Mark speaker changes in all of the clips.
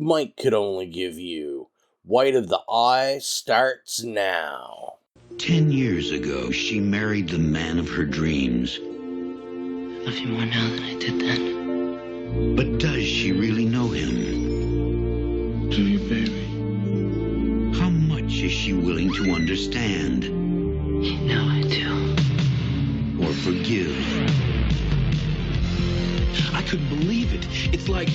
Speaker 1: Mike could only give you. White of the Eye starts now.
Speaker 2: 10 years ago, she married the man of her dreams.
Speaker 3: I love you more now than I did then.
Speaker 2: But does she really know him?
Speaker 3: Do you, baby?
Speaker 2: How much is she willing to understand?
Speaker 3: You know I do.
Speaker 2: Or forgive?
Speaker 4: I couldn't believe it. It's like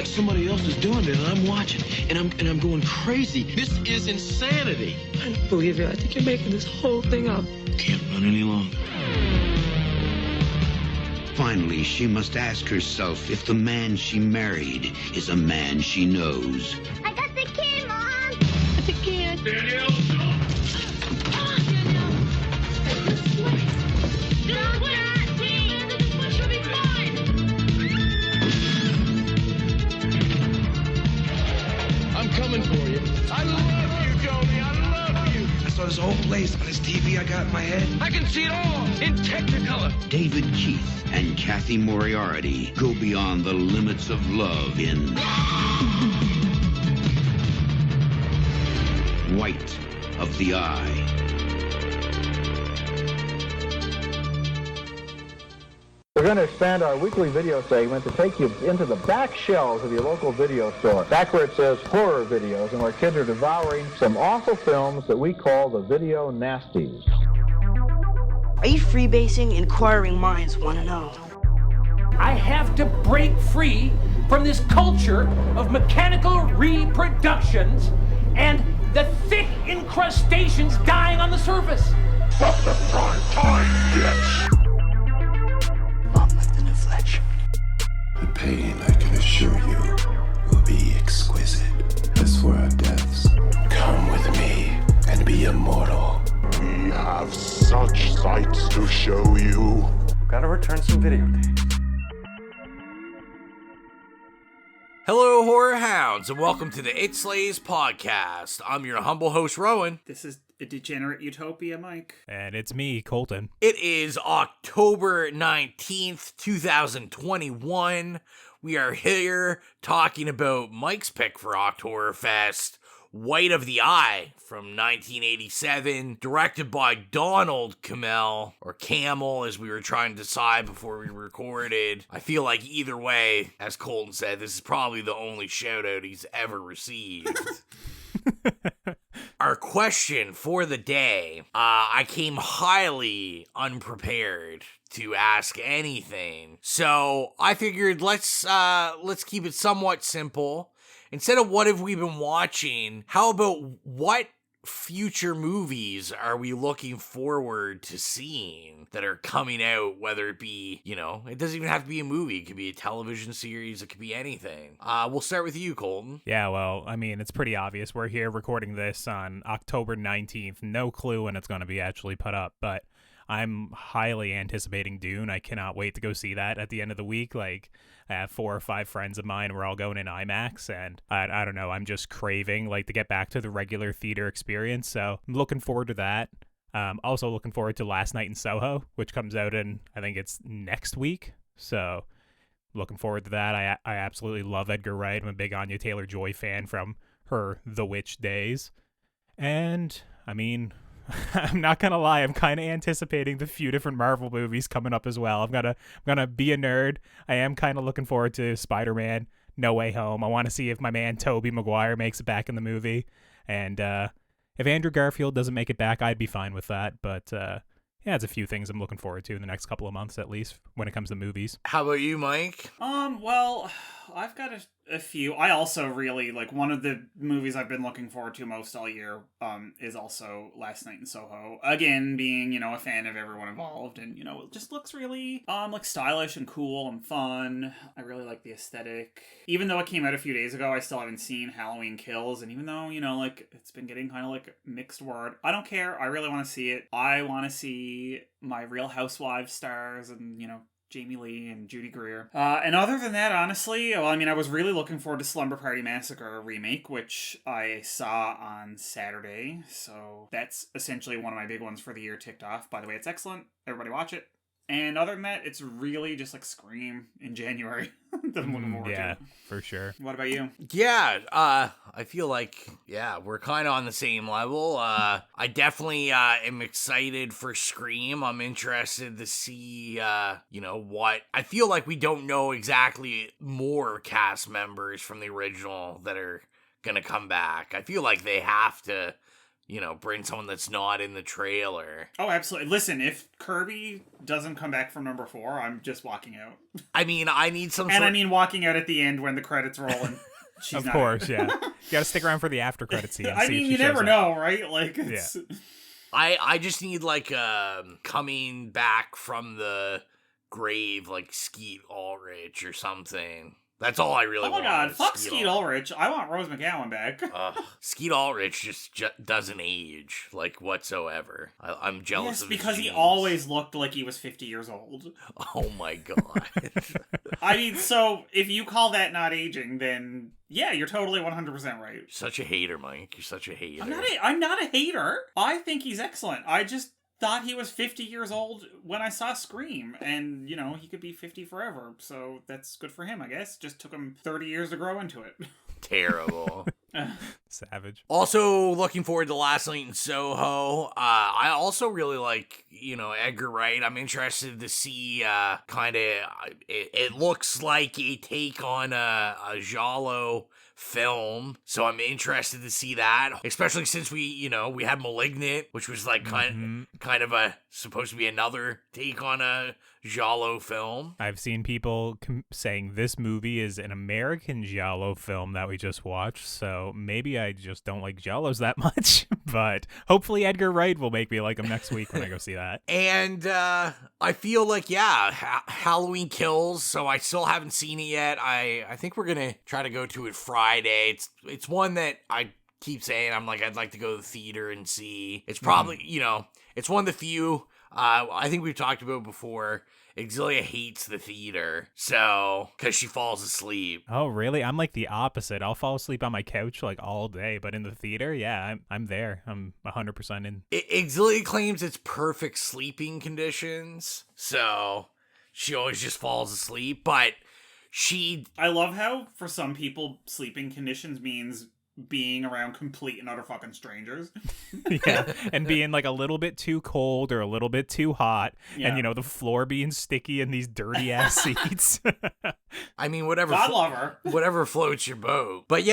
Speaker 4: somebody else is doing it and I'm watching and I'm going crazy. This is insanity.
Speaker 3: I don't believe you. I think you're making this whole thing up.
Speaker 4: Can't run any longer.
Speaker 2: Finally, she must ask herself if the man she married is a man she knows.
Speaker 5: I got the key, Mom!
Speaker 3: The kid.
Speaker 4: Danielle,
Speaker 5: Come on, Danielle! This way! This way! This way should be fine!
Speaker 4: I'm coming for you. I love you, Jody. I love you.
Speaker 6: I saw this whole place on this TV I got in my head.
Speaker 4: I can see it all in Technicolor.
Speaker 2: David Keith and Kathy Moriarty go beyond the limits of love in White of the Eye.
Speaker 7: We're going to expand our weekly video segment to take you into the back shelves of your local video store, back where it says horror videos, and where kids are devouring some awful films that we call the video nasties.
Speaker 8: Are you freebasing? Inquiring minds want to know.
Speaker 9: I have to break free from this culture of mechanical reproductions and the thick incrustations dying on the surface.
Speaker 4: From the prime time, bitch.
Speaker 3: Mom with the new Fletch.
Speaker 10: The pain, I can assure you, will be exquisite. As for our deaths, come with me and be immortal.
Speaker 4: We have such sights to show you.
Speaker 6: Gotta return some videotapes.
Speaker 1: Hello, horror hounds, and welcome to the It Slays podcast. I'm your humble host, Rowan.
Speaker 11: This is a degenerate utopia, Mike.
Speaker 12: And it's me, Colton.
Speaker 1: It is October 19th, 2021. We are here talking about Mike's pick for OCTHORRORFEST, White of the Eye from 1987, directed by Donald Cammell, or Camel, as we were trying to decide before we recorded. I feel like either way, as Colton said, this is probably the only shout out he's ever received. Our question for the day, I came highly unprepared to ask anything, so I figured let's keep it somewhat simple. Instead of what have we been watching, how about what future movies are we looking forward to seeing that are coming out, whether it be, it doesn't even have to be a movie. It could be a television series. It could be anything. We'll start with you, Colton.
Speaker 12: Yeah, well, I mean, it's pretty obvious. We're here recording this on October 19th. No clue when it's going to be actually put up, but I'm highly anticipating Dune. I cannot wait to go see that at the end of the week. Like, I have 4 or 5 friends of mine. We're all going in IMAX, and I don't know. I'm just craving to get back to the regular theater experience. So I'm looking forward to that. Also looking forward to Last Night in Soho, which comes out in, I think it's next week. So looking forward to that. I absolutely love Edgar Wright. I'm a big Anya Taylor-Joy fan from her The Witch days. And I mean, I'm not gonna lie, I'm kind of anticipating the few different Marvel movies coming up as well. I'm gonna be a nerd. I am kind of looking forward to Spider-Man No Way Home. I want to see if my man Tobey Maguire makes it back in the movie, and if Andrew Garfield doesn't make it back, I'd be fine with that. But yeah, it's a few things I'm looking forward to in the next couple of months, at least when it comes to movies.
Speaker 1: How about you, Mike?
Speaker 11: Well, I've got a few. I also really, one of the movies I've been looking forward to most all year, is also Last Night in Soho. Again, being, a fan of everyone involved, and, it just looks really, stylish and cool and fun. I really like the aesthetic. Even though it came out a few days ago, I still haven't seen Halloween Kills, and even though, it's been getting kind of mixed word, I don't care. I really want to see it. I want to see my Real Housewives stars and, Jamie Lee and Judy Greer. And other than that, honestly, I was really looking forward to Slumber Party Massacre remake, which I saw on Saturday. So that's essentially one of my big ones for the year ticked off. By the way, it's excellent. Everybody watch it. And other than that, it's really just like Scream in January that I'm looking forward
Speaker 12: Yeah,
Speaker 11: to.
Speaker 12: for sure.
Speaker 11: What about you?
Speaker 1: Yeah, I feel like, we're kind of on the same level. I definitely am excited for Scream. I'm interested to see, what. I feel like we don't know exactly more cast members from the original that are gonna come back. I feel like they have to, bring someone that's not in the trailer.
Speaker 11: Oh, absolutely. Listen, if Kirby doesn't come back from number 4, I'm just walking out.
Speaker 1: I mean, I need some
Speaker 11: And I mean walking out at the end when the credits roll and she's
Speaker 12: Of
Speaker 11: not
Speaker 12: course,
Speaker 11: out.
Speaker 12: yeah. You gotta stick around for the after credit scene.
Speaker 11: I mean, you never know, right? Like, it's...
Speaker 12: Yeah.
Speaker 1: I just need, like, coming back from the grave, like, Skeet Ulrich or something. That's all I really want.
Speaker 11: Oh my god, fuck Skeet Ulrich. I want Rose McGowan back.
Speaker 1: Skeet Ulrich just doesn't age, like, whatsoever. I'm jealous of his
Speaker 11: because he
Speaker 1: genes.
Speaker 11: always looked like he was 50 years old.
Speaker 1: Oh my god.
Speaker 11: I mean, so if you call that not aging, then yeah, you're totally 100% right.
Speaker 1: Such a hater, Mike. You're such a hater.
Speaker 11: I'm not a hater. I think he's excellent. I just thought he was 50 years old when I saw Scream, and he could be 50 forever, so that's good for him, I guess. Just took him 30 years to grow into it.
Speaker 1: Terrible.
Speaker 12: Savage.
Speaker 1: Also looking forward to Last Night in Soho. I also really like, Edgar Wright. I'm interested to see it looks like a take on a giallo film, so I'm interested to see that, especially since we had Malignant, which was like kind of a supposed to be another take on a giallo film.
Speaker 12: I've seen people saying this movie is an American giallo film that we just watched, so maybe I just don't like giallos that much, but hopefully Edgar Wright will make me like him next week when I go see that.
Speaker 1: And I feel like, Halloween Kills, so I still haven't seen it yet. I think we're gonna try to go to it Friday. It's one that I keep saying I'm like, I'd like to go to the theater and see. It's probably, it's one of the few, I think we've talked about it before, Exilia hates the theater, so, because she falls asleep.
Speaker 12: Oh, really? I'm like the opposite. I'll fall asleep on my couch like all day, but in the theater, yeah, I'm there. I'm 100% in.
Speaker 1: Exilia claims it's perfect sleeping conditions, so she always just falls asleep, but I
Speaker 11: love how, for some people, sleeping conditions means being around complete and utter fucking strangers.
Speaker 12: Yeah, and being like a little bit too cold or a little bit too hot, and the floor being sticky in these dirty ass seats.
Speaker 1: I mean, whatever.
Speaker 11: God love her.
Speaker 1: Whatever floats your boat. But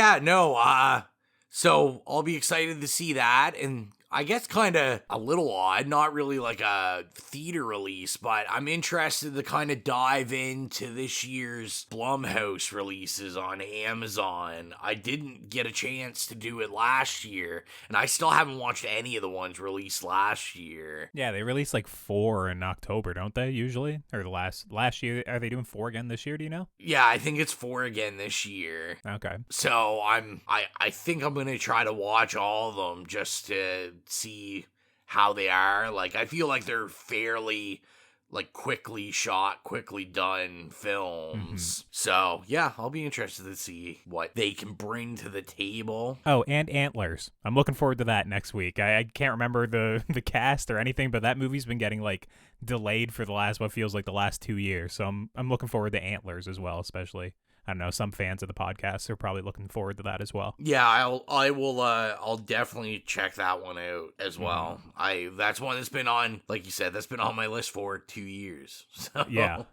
Speaker 1: so I'll be excited to see that, and I guess kind of a little odd, not really like a theater release, but I'm interested to kind of dive into this year's Blumhouse releases on Amazon. I didn't get a chance to do it last year, and I still haven't watched any of the ones released last year.
Speaker 12: Yeah, they release like 4 in October, don't they, usually? Or the last year, are they doing 4 again this year, do you know?
Speaker 1: Yeah, I think it's 4 again this year.
Speaker 12: Okay.
Speaker 1: So I think I'm going to try to watch all of them just to see how they are. Like, I feel like they're fairly like quickly shot, quickly done films. So yeah, I'll be interested to see what they can bring to the table.
Speaker 12: Oh, and Antlers. I'm looking forward to that next week. I can't remember the cast or anything, but that movie's been getting like delayed for what feels like the last 2 years. So I'm looking forward to Antlers as well, especially. I don't know, some fans of the podcast are probably looking forward to that as well.
Speaker 1: Yeah, I'll definitely check that one out as well. That's one that's been on, like you said, that's been on my list for 2 years. So
Speaker 12: yeah.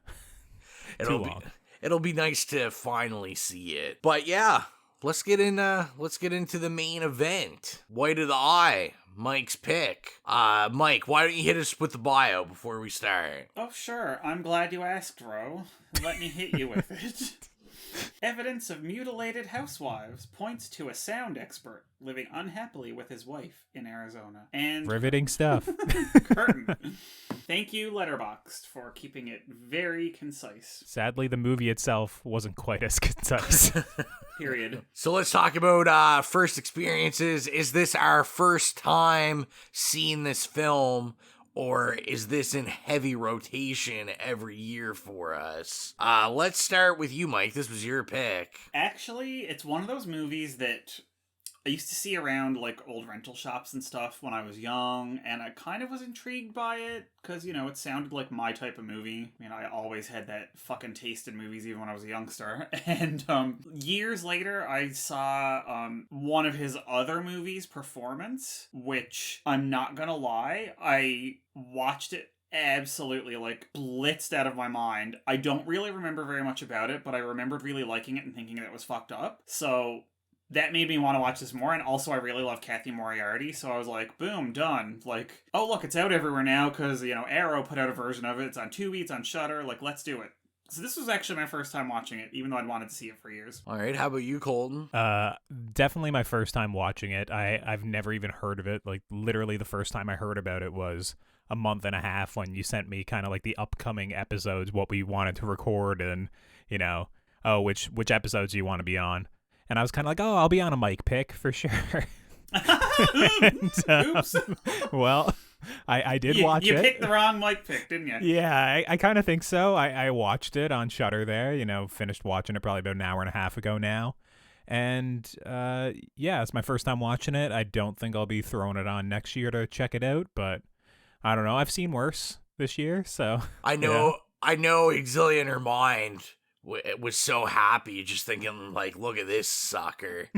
Speaker 1: It'll be nice to finally see it. But yeah, let's get into the main event. White of the Eye, Mike's pick. Mike, why don't you hit us with the bio before we start?
Speaker 11: Oh, sure. I'm glad you asked, Ro. Let me hit you with it. Evidence of mutilated housewives points to a sound expert living unhappily with his wife in Arizona. And
Speaker 12: riveting stuff.
Speaker 11: Curtain. Thank you, Letterboxd, for keeping it very concise.
Speaker 12: Sadly, the movie itself wasn't quite as concise.
Speaker 11: Period.
Speaker 1: So let's talk about first experiences. Is this our first time seeing this film? Or is this in heavy rotation every year for us? Let's start with you, Mike. This was your pick.
Speaker 11: Actually, it's one of those movies that I used to see around like old rental shops and stuff when I was young, and I kind of was intrigued by it because, you know, it sounded like my type of movie. I mean, I always had that fucking taste in movies even when I was a youngster. And years later, I saw one of his other movies, Performance, which I'm not gonna lie, I watched it absolutely like blitzed out of my mind. I don't really remember very much about it, but I remembered really liking it and thinking that it was fucked up. So that made me want to watch this more, and also I really love Kathy Moriarty, so I was like, boom, done. Like, oh look, it's out everywhere now, because, you know, Arrow put out a version of it, it's on Tubi, it's on Shudder, like, let's do it. So this was actually my first time watching it, even though I'd wanted to see it for years.
Speaker 1: All right, how about you, Colton?
Speaker 12: Definitely my first time watching it. I've never even heard of it. Like, literally the first time I heard about it was a month and a half when you sent me kind of like the upcoming episodes, what we wanted to record, and, you know, oh, which episodes do you want to be on? And I was kind of like, oh, I'll be on a Mike pick for sure.
Speaker 11: Oops.
Speaker 12: Well, I did watch it.
Speaker 11: You picked the wrong Mike pick, didn't you?
Speaker 12: Yeah, I kind of think so. I watched it on Shudder there, you know, finished watching it probably about an hour and a half ago now. And yeah, it's my first time watching it. I don't think I'll be throwing it on next year to check it out, but I don't know. I've seen worse this year, so.
Speaker 1: I know Exilia in her mind was so happy just thinking, like, look at this sucker.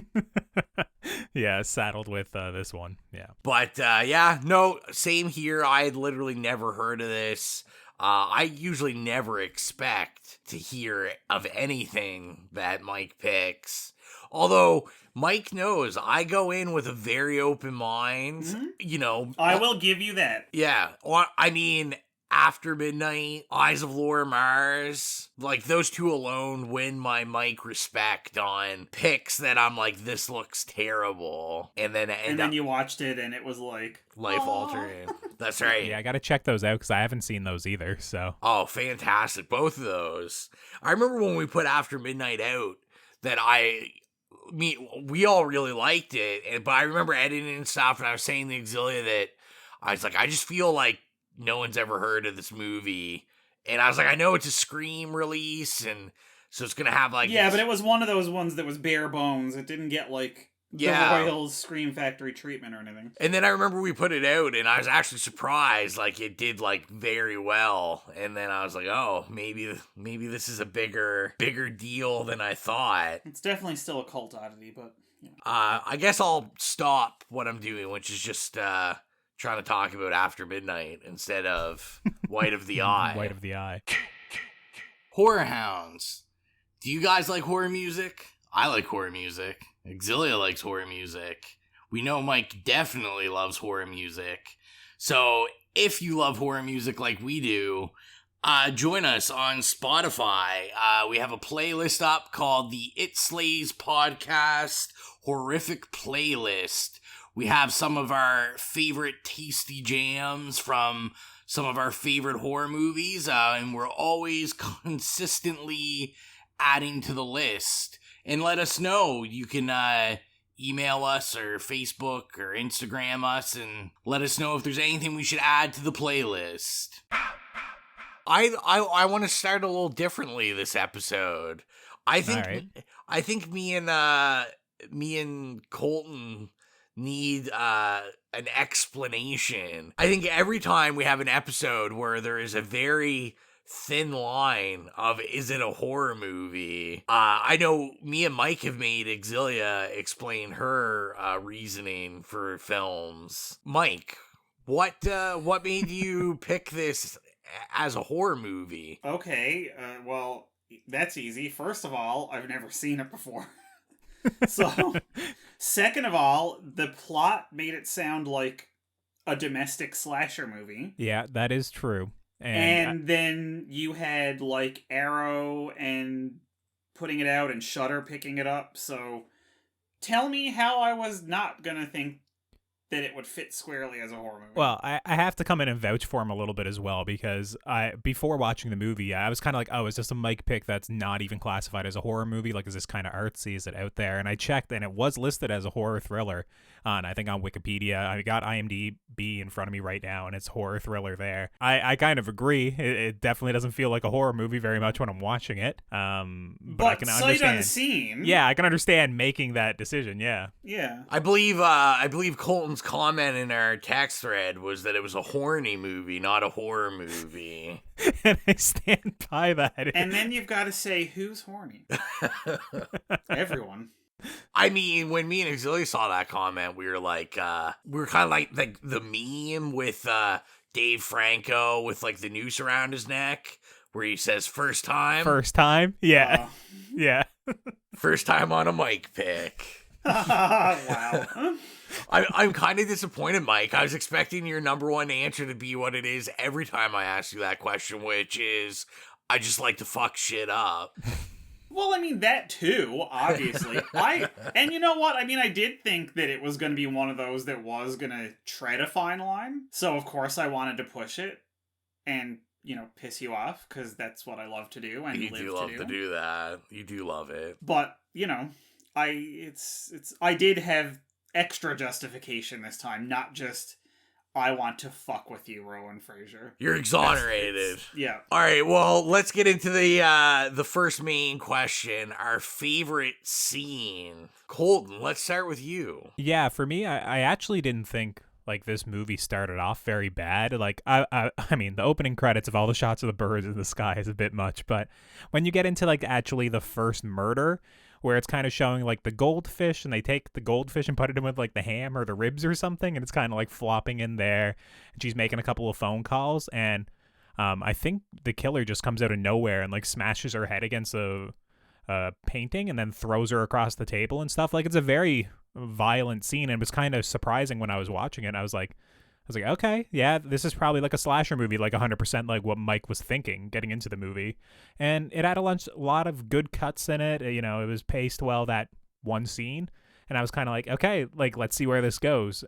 Speaker 12: Yeah, saddled with this one. Yeah.
Speaker 1: But yeah, no, same here. I had literally never heard of this. I usually never expect to hear of anything that Mike picks. Although Mike knows I go in with a very open mind.
Speaker 11: Mm-hmm.
Speaker 1: You know,
Speaker 11: I will give you that.
Speaker 1: Yeah. I mean, After Midnight, Eyes of Laura Mars, like those two alone win my Mike respect on picks that I'm like, this looks terrible. And then
Speaker 11: you watched it and it was like
Speaker 1: life altering. That's right.
Speaker 12: Yeah, I got to check those out because I haven't seen those either. So.
Speaker 1: Oh, fantastic. Both of those. I remember when we put After Midnight out that we all really liked it. But I remember editing and stuff, and I was saying to Exilia that I was like, I just feel like no one's ever heard of this movie. And I was like, I know it's a Scream release, and so it's going to have like...
Speaker 11: Yeah, but it was one of those ones that was bare bones. It didn't get like the Royals Scream Factory treatment or anything.
Speaker 1: And then I remember we put it out, and I was actually surprised, like it did like very well. And then I was like, oh, maybe this is a bigger deal than I thought.
Speaker 11: It's definitely still a cult oddity, but... You know.
Speaker 1: I guess I'll stop what I'm doing, which is just... trying to talk about After Midnight instead of White of the Eye.
Speaker 12: White of the Eye.
Speaker 1: Horror Hounds. Do you guys like horror music? I like horror music. Exilia likes horror music. We know Mike definitely loves horror music. So if you love horror music like we do, join us on Spotify. We have a playlist up called the It Slays Podcast Horrific Playlist. We have some of our favorite tasty jams from some of our favorite horror movies, and we're always consistently adding to the list. And let us know. You can email us or Facebook or Instagram us and let us know if there's anything we should add to the playlist. I want to start a little differently this episode. I think me and Colton need an explanation. I think every time we have an episode where there is a very thin line of, is it a horror movie? I know me and Mike have made Exilia explain her reasoning for films. Mike, what made you pick this as a horror movie?
Speaker 11: Okay, well, that's easy. First of all, I've never seen it before. So, second of all, the plot made it sound like a domestic slasher movie.
Speaker 12: Yeah, that is true.
Speaker 11: And then you had, like, Arrow and putting it out and Shudder picking it up. So, tell me how I was not gonna think that it would fit squarely as a horror movie.
Speaker 12: Well, I have to come in and vouch for him a little bit as well, because before watching the movie, I was kind of like, oh, is this a Mike pick that's not even classified as a horror movie? Like, is this kind of artsy? Is it out there? And I checked, and it was listed as a horror thriller. And I think on Wikipedia, I got IMDb in front of me right now, and it's horror thriller there. I kind of agree. It definitely doesn't feel like a horror movie very much when I'm watching it. But I can
Speaker 11: sight
Speaker 12: understand.
Speaker 11: unseen.
Speaker 12: Yeah, I can understand making that decision. Yeah.
Speaker 11: Yeah.
Speaker 1: I believe Colton's comment in our text thread was that it was a horny movie, not a horror movie.
Speaker 12: And I stand by that.
Speaker 11: And then you've got to say, who's horny? Everyone.
Speaker 1: I mean, when me and Auxilia saw that comment, we were like, we were kind of like the meme with Dave Franco with like the noose around his neck, where he says first time.
Speaker 12: First time? Yeah. Yeah.
Speaker 1: First time on a mic pick.
Speaker 11: Wow.
Speaker 1: I'm kind of disappointed, Mike. I was expecting your number one answer to be what it is every time I ask you that question, which is, I just like to fuck shit up.
Speaker 11: Well, I mean, that too, obviously. And you know what? I mean, I did think that it was going to be one of those that was going to tread a fine line. So, of course, I wanted to push it and, you know, piss you off, because that's what I love to do and
Speaker 1: you
Speaker 11: live
Speaker 1: do love to do that. You do love it.
Speaker 11: But, you know, I did have extra justification this time, not just I want to fuck with you, Rowan Fraser.
Speaker 1: You're exonerated.
Speaker 11: Yeah.
Speaker 1: All right, well, let's get into the first main question, our favorite scene. Colton, let's start with you.
Speaker 12: Yeah, for me, I actually didn't think like this movie started off very bad. Like I mean, the opening credits of all the shots of the birds in the sky is a bit much, but when you get into like actually the first murder, where it's kind of showing like the goldfish, and they take the goldfish and put it in with like the ham or the ribs or something, and it's kind of like flopping in there, and she's making a couple of phone calls, and I think the killer just comes out of nowhere and like smashes her head against a painting and then throws her across the table and stuff. Like, it's a very violent scene, and it was kind of surprising when I was watching it. I was like, okay, yeah, this is probably like a slasher movie, like 100% like what Mike was thinking getting into the movie. And it had a lot of good cuts in it. You know, it was paced well, that one scene. And I was kind of like, okay, like, let's see where this goes.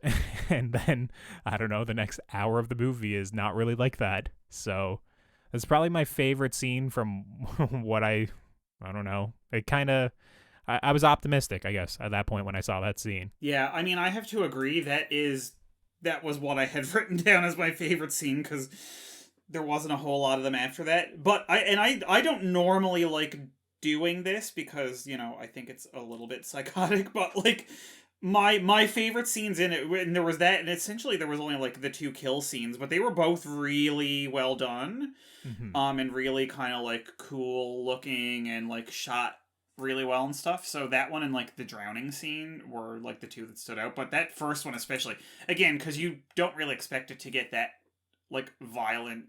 Speaker 12: And then, I don't know, the next hour of the movie is not really like that. So it's probably my favorite scene from what I don't know. It kind of, I was optimistic, I guess, at that point when I saw that scene.
Speaker 11: Yeah, I mean, I have to agree that was what I had written down as my favorite scene, because there wasn't a whole lot of them after that. But I don't normally like doing this, because, you know, I think it's a little bit psychotic, but like my favorite scenes in it, and there was that, and essentially there was only like the two kill scenes, but they were both really well done.
Speaker 12: Mm-hmm.
Speaker 11: And really kind of like cool looking and like shot really well and stuff. So that one and like the drowning scene were like the two that stood out. But that first one especially, again, because you don't really expect it to get that like violent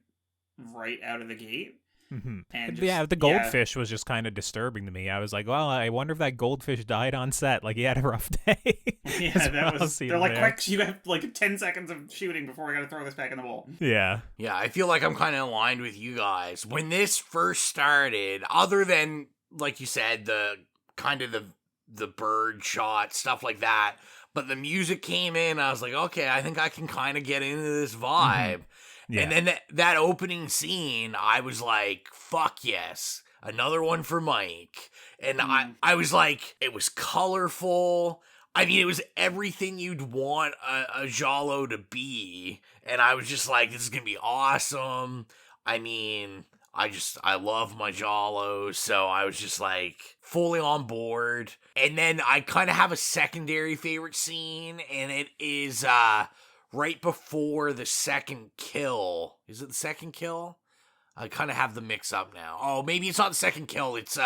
Speaker 11: right out of the gate.
Speaker 12: Mm-hmm.
Speaker 11: And
Speaker 12: yeah, the goldfish was just kind of disturbing to me. I was like, well, I wonder if that goldfish died on set. Like, he had a rough day.
Speaker 11: Yeah, that was. They're like, quick, you have like 10 seconds of shooting before we got to throw this back in the bowl.
Speaker 12: Yeah.
Speaker 1: Yeah, I feel like I'm kind of aligned with you guys. When this first started, other than, like you said, the kind of the bird shot, stuff like that, but the music came in, I was like, okay, I think I can kind of get into this vibe. Mm-hmm. Yeah. And then that opening scene, I was like, fuck yes, another one for Mike. And I was like, it was colorful. I mean, it was everything you'd want a giallo to be. And I was just like, this is going to be awesome. I mean, I love my giallos. So I was just like fully on board. And then I kind of have a secondary favorite scene, and it is, right before the second kill. Is it the second kill? I kind of have the mix up now. Oh, maybe it's not the second kill. It's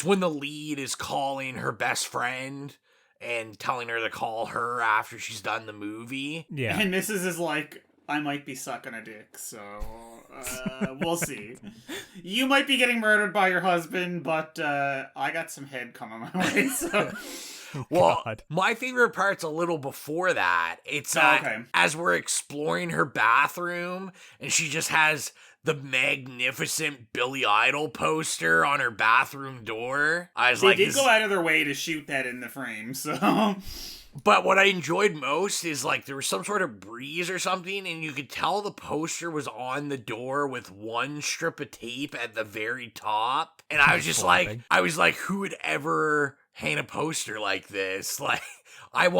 Speaker 1: when the lead is calling her best friend and telling her to call her after she's done the movie.
Speaker 12: Yeah.
Speaker 11: And Mrs. is like, I might be sucking a dick, so we'll see. You might be getting murdered by your husband, but I got some head coming my way, so...
Speaker 1: Well, my favorite part's a little before that. It's as we're exploring her bathroom, and she just has the magnificent Billy Idol poster on her bathroom door. I was
Speaker 11: they
Speaker 1: like,
Speaker 11: did go out of their way to shoot that in the frame, so...
Speaker 1: But what I enjoyed most is like there was some sort of breeze or something, and you could tell the poster was on the door with one strip of tape at the very top. And I was just like, who would ever hang a poster like this? Like, I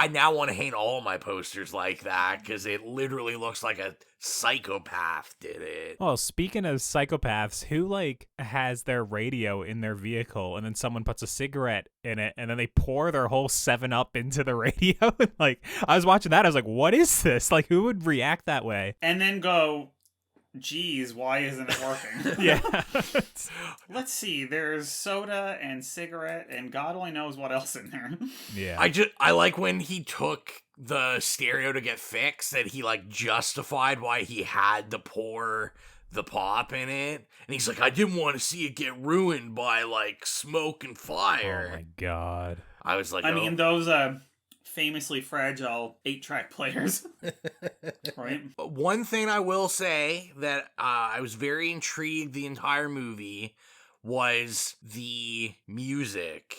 Speaker 1: now want to hang all my posters like that because it literally looks like a psychopath did it.
Speaker 12: Well, speaking of psychopaths, who like has their radio in their vehicle and then someone puts a cigarette in it and then they pour their whole 7-Up into the radio? Like, I was watching that, I was like, what is this? Like, who would react that way?
Speaker 11: And then go, geez, why isn't it working?
Speaker 12: Yeah.
Speaker 11: Let's see, there's soda and cigarette and God only knows what else in there.
Speaker 12: Yeah.
Speaker 1: I like when he took the stereo to get fixed, that he like justified why he had to pour the pop in it. And he's like, I didn't want to see it get ruined by like smoke and fire.
Speaker 12: Oh my God.
Speaker 1: I was like,
Speaker 11: I mean, those famously fragile 8-track players. Right?
Speaker 1: One thing I will say that I was very intrigued the entire movie was the music.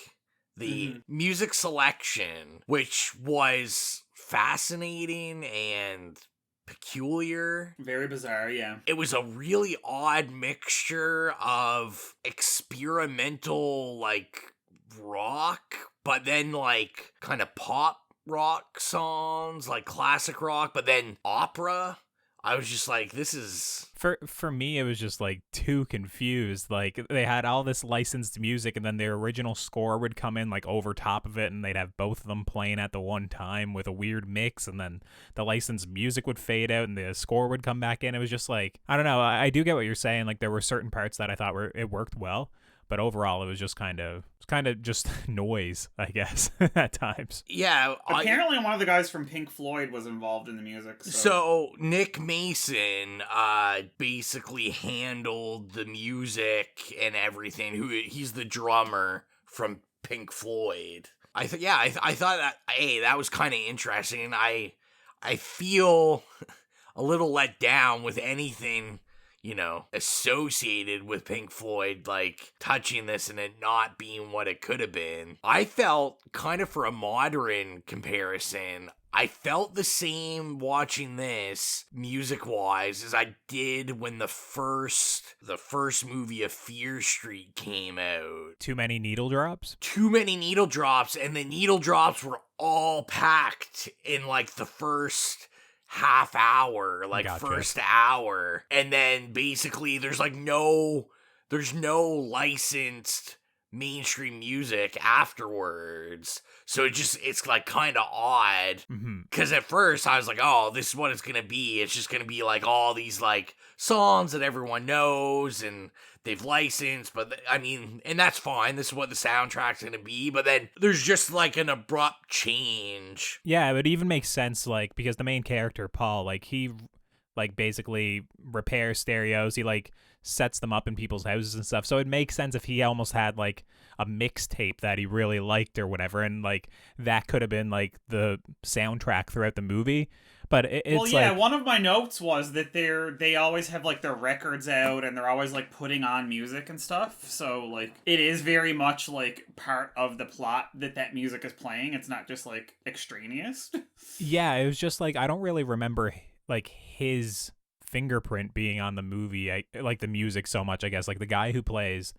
Speaker 1: The music selection, which was fascinating and peculiar.
Speaker 11: Very bizarre, yeah.
Speaker 1: It was a really odd mixture of experimental, like, rock, but then, like, kind of pop rock songs, like classic rock, but then opera. I was just like, this is...
Speaker 12: For me, it was just, like, too confused. Like, they had all this licensed music, and then their original score would come in, like, over top of it, and they'd have both of them playing at the one time with a weird mix, and then the licensed music would fade out, and the score would come back in. It was just, like, I don't know. I do get what you're saying. Like, there were certain parts that I thought it worked well, but overall, it was just kind of just noise, I guess, at times.
Speaker 1: Yeah.
Speaker 11: Apparently, one of the guys from Pink Floyd was involved in the music.
Speaker 1: So Nick Mason basically handled the music and everything. He's the drummer from Pink Floyd. I thought that, hey, that was kind of interesting. And I feel a little let down with anything, you know, associated with Pink Floyd, like, touching this and it not being what it could have been. I felt, kind of for a modern comparison, I felt the same watching this, music-wise, as I did when the first movie of Fear Street came out.
Speaker 12: Too many needle drops?
Speaker 1: Too many needle drops, and the needle drops were all packed in, like, the first... half hour, like
Speaker 12: gotcha.
Speaker 1: First hour, and then basically there's no licensed mainstream music afterwards, so it's like kind of odd, because at first I was like, oh, this is what it's gonna be. It's just gonna be like all these like songs that everyone knows and they've licensed, but I mean, and that's fine. This is what the soundtrack's gonna be, but then there's just like an abrupt change.
Speaker 12: Yeah, it would even make sense, like, because the main character, Paul, like, he, like, basically repairs stereos. He, like, sets them up in people's houses and stuff. So it makes sense if he almost had, like, a mixtape that he really liked or whatever, and, like, that could have been, like, the soundtrack throughout the movie. But it's like,
Speaker 11: one of my notes was that they always have like their records out and they're always like putting on music and stuff. So like it is very much like part of the plot that music is playing. It's not just like extraneous.
Speaker 12: Yeah, it was just like I don't really remember like his fingerprint being on the movie. Like the music so much, I guess. Like the guy who plays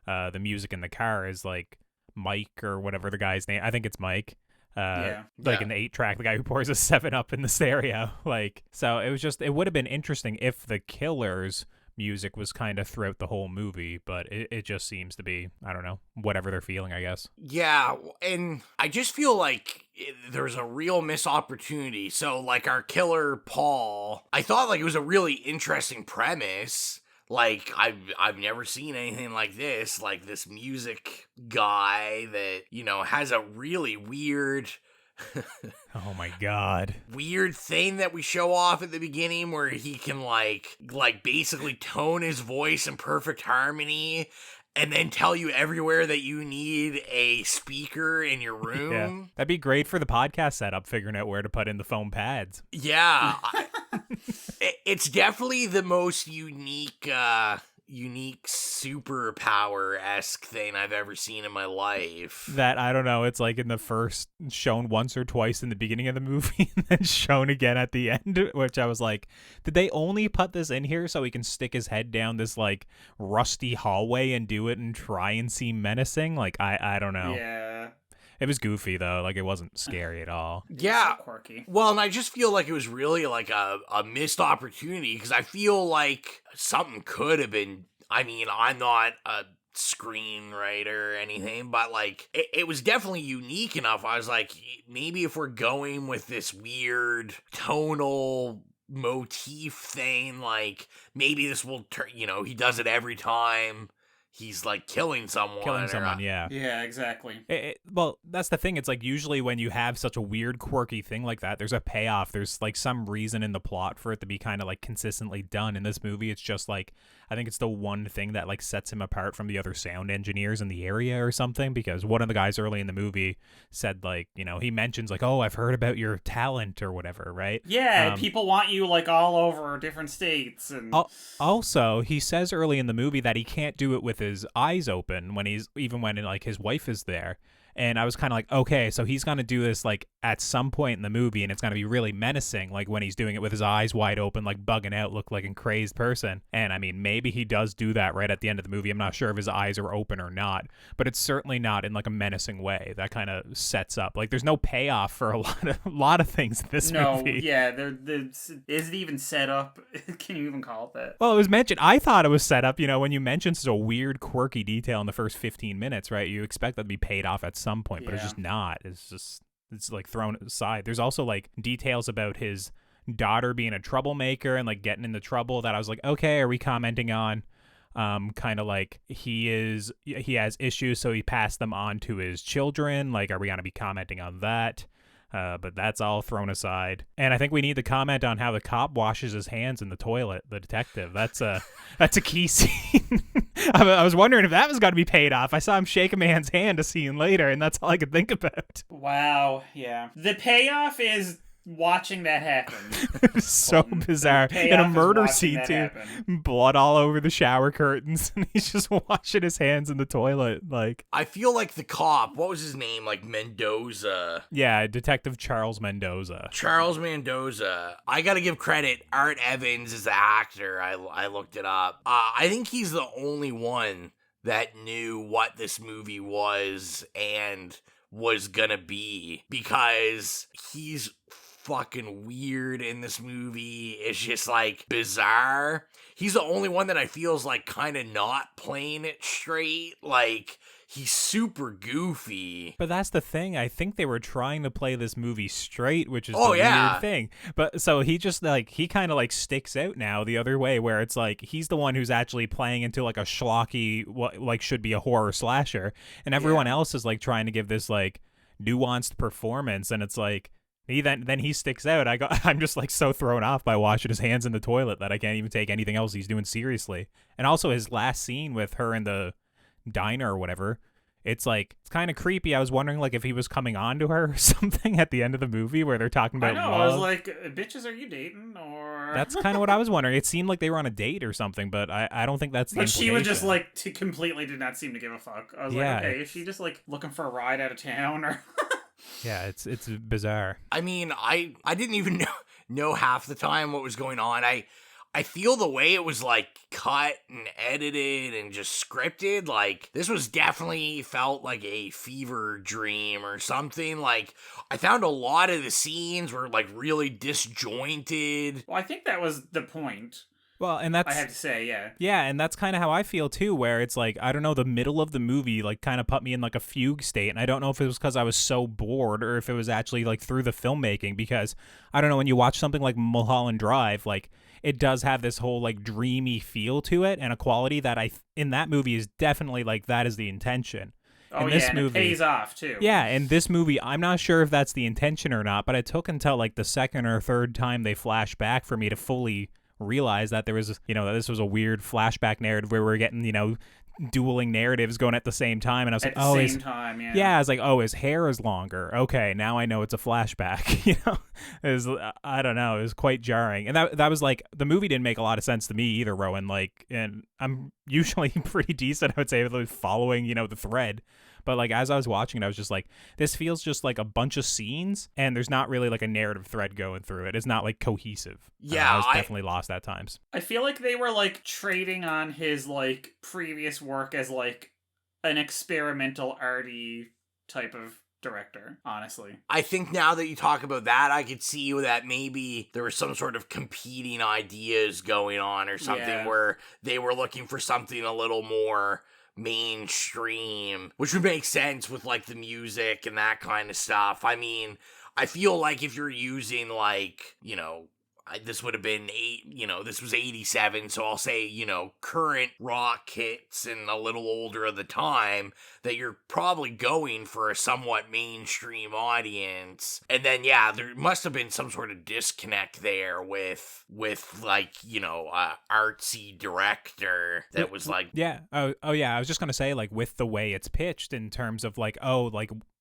Speaker 12: the music in the car is like Mike or whatever the guy's name. I think it's Mike. In the 8-track, the guy who pours a 7-Up in the stereo. Like, so it would have been interesting if the killer's music was kind of throughout the whole movie, but it just seems to be, I don't know, whatever they're feeling, I guess.
Speaker 1: Yeah, and I just feel like there's a real missed opportunity. So, like, our killer, Paul, I thought, like, it was a really interesting premise. Like, I've never seen anything like this music guy that, you know, has a really weird...
Speaker 12: Oh my God.
Speaker 1: Weird thing that we show off at the beginning where he can, like basically tone his voice in perfect harmony and then tell you everywhere that you need a speaker in your room.
Speaker 12: Yeah. That'd be great for the podcast setup, figuring out where to put in the foam pads.
Speaker 1: Yeah. It's definitely the most unique superpower-esque thing I've ever seen in my life.
Speaker 12: That, I don't know, it's like in the first, shown once or twice in the beginning of the movie and then shown again at the end, which I was like, did they only put this in here so he can stick his head down this like rusty hallway and do it and try and seem menacing? Like, I don't know.
Speaker 11: Yeah.
Speaker 12: It was goofy though, like it wasn't scary at all.
Speaker 1: Yeah.
Speaker 11: So quirky.
Speaker 1: Well, and I just feel like it was really like a missed opportunity, because I feel like something could have been, I mean, I'm not a screenwriter or anything, but like it was definitely unique enough. I was like, maybe if we're going with this weird tonal motif thing, like maybe this will turn, he does it every time he's like killing someone.
Speaker 12: Yeah.
Speaker 11: Yeah, exactly.
Speaker 12: Well, that's the thing. It's like usually when you have such a weird, quirky thing like that, there's a payoff. There's like some reason in the plot for it to be kind of like consistently done. In this movie, it's just like, I think it's the one thing that like sets him apart from the other sound engineers in the area or something, because one of the guys early in the movie said like, he mentions like, oh, I've heard about your talent or whatever, right?
Speaker 11: Yeah, people want you like all over different states. And
Speaker 12: also, he says early in the movie that he can't do it with his eyes open when like his wife is there. And I was kind of like, okay, so he's going to do this like at some point in the movie, and it's going to be really menacing, like when he's doing it with his eyes wide open, like bugging out, look like a crazed person. And I mean, maybe he does do that right at the end of the movie. I'm not sure if his eyes are open or not, but it's certainly not in like a menacing way. That kind of sets up, like there's no payoff for a lot of things in this movie.
Speaker 11: No, yeah, is it even set up? Can you even call it that?
Speaker 12: Well, it was mentioned. I thought it was set up. When you mention such a weird, quirky detail in the first 15 minutes, right? You expect that to be paid off at some point, but it's just not. It's like thrown aside. There's also like details about his daughter being a troublemaker and like getting into trouble that I was like, okay, are we commenting on kind of like he has issues, so he passed them on to his children? Like, are we going to be commenting on that? But that's all thrown aside. And I think we need to comment on how the cop washes his hands in the toilet, the detective. That's a key scene. I was wondering if that was going to be paid off. I saw him shake a man's hand a scene later, and that's all I could think about.
Speaker 11: Wow, yeah. The payoff is watching that happen.
Speaker 12: So bizarre. In a murder scene too. Blood all over the shower curtains, and he's just washing his hands in the toilet. Like,
Speaker 1: I feel like the cop, what was his name? Like Mendoza.
Speaker 12: Yeah, Detective Charles Mendoza.
Speaker 1: Charles Mendoza. I gotta give credit. Art Evans is the actor. I looked it up. I think he's the only one that knew what this movie was and was gonna be, because he's fucking weird in this movie. It's just like bizarre. He's the only one that I feel is like kind of not playing it straight. Like, he's super goofy.
Speaker 12: But that's the thing. I think they were trying to play this movie straight, which is the weird thing. But so he just like, he kind of like sticks out now the other way, where it's like he's the one who's actually playing into like a schlocky, what like should be a horror slasher, and everyone else is like trying to give this like nuanced performance, and it's like then he sticks out. I'm just like so thrown off by washing his hands in the toilet that I can't even take anything else he's doing seriously. And also his last scene with her in the diner or whatever, it's kind of creepy. I was wondering like if he was coming on to her or something at the end of the movie where they're talking about love.
Speaker 11: I was like, bitches, are you dating? Or
Speaker 12: that's kind of what I was wondering. It seemed like they were on a date or something, but I don't think that's the implication.
Speaker 11: She was just like completely did not seem to give a fuck. I was like, okay, is she just like looking for a ride out of town or?
Speaker 12: Yeah, it's bizarre.
Speaker 1: I mean, I didn't even know half the time what was going on. I feel the way it was like cut and edited and just scripted, like this was definitely felt like a fever dream or something. Like, I found a lot of the scenes were like really disjointed.
Speaker 11: Well, I think that was the point.
Speaker 12: Well, and that's,
Speaker 11: I have to say, yeah.
Speaker 12: Yeah, and that's kind of how I feel too, where it's like, I don't know, the middle of the movie like kind of put me in like a fugue state, and I don't know if it was because I was so bored or if it was actually like through the filmmaking, because I don't know, when you watch something like Mulholland Drive, like it does have this whole like dreamy feel to it and a quality that in that movie is definitely like that is the intention.
Speaker 11: Oh, yeah, and it pays off, too.
Speaker 12: Yeah, in this movie, I'm not sure if that's the intention or not, but it took until like the second or third time they flash back for me to fully realize that there was, that this was a weird flashback narrative where we're getting, dueling narratives going at the same time, and I was
Speaker 11: At
Speaker 12: like,
Speaker 11: the same time, yeah.
Speaker 12: Yeah, I was like, oh, his hair is longer. Okay, now I know it's a flashback. It was, I don't know, it was quite jarring, and that was like, the movie didn't make a lot of sense to me either, Rowan. Like, and I'm usually pretty decent, I would say, with following, the thread. But like, as I was watching it, I was just like, this feels just like a bunch of scenes, and there's not really like a narrative thread going through it. It's not like cohesive.
Speaker 1: Yeah,
Speaker 12: I was definitely lost at times.
Speaker 11: I feel like they were like trading on his like previous work as like an experimental arty type of director, honestly.
Speaker 1: I think now that you talk about that, I could see that maybe there was some sort of competing ideas going on or something where they were looking for something a little more mainstream, which would make sense with like the music and that kind of stuff. I mean, I feel like if you're using like, this would have been this was 87, so I'll say, current rock hits and a little older of the time, that you're probably going for a somewhat mainstream audience. And then, there must have been some sort of disconnect there with like, artsy director that was like...
Speaker 12: Yeah. Oh yeah. I was just going to say, like, with the way it's pitched in terms of like,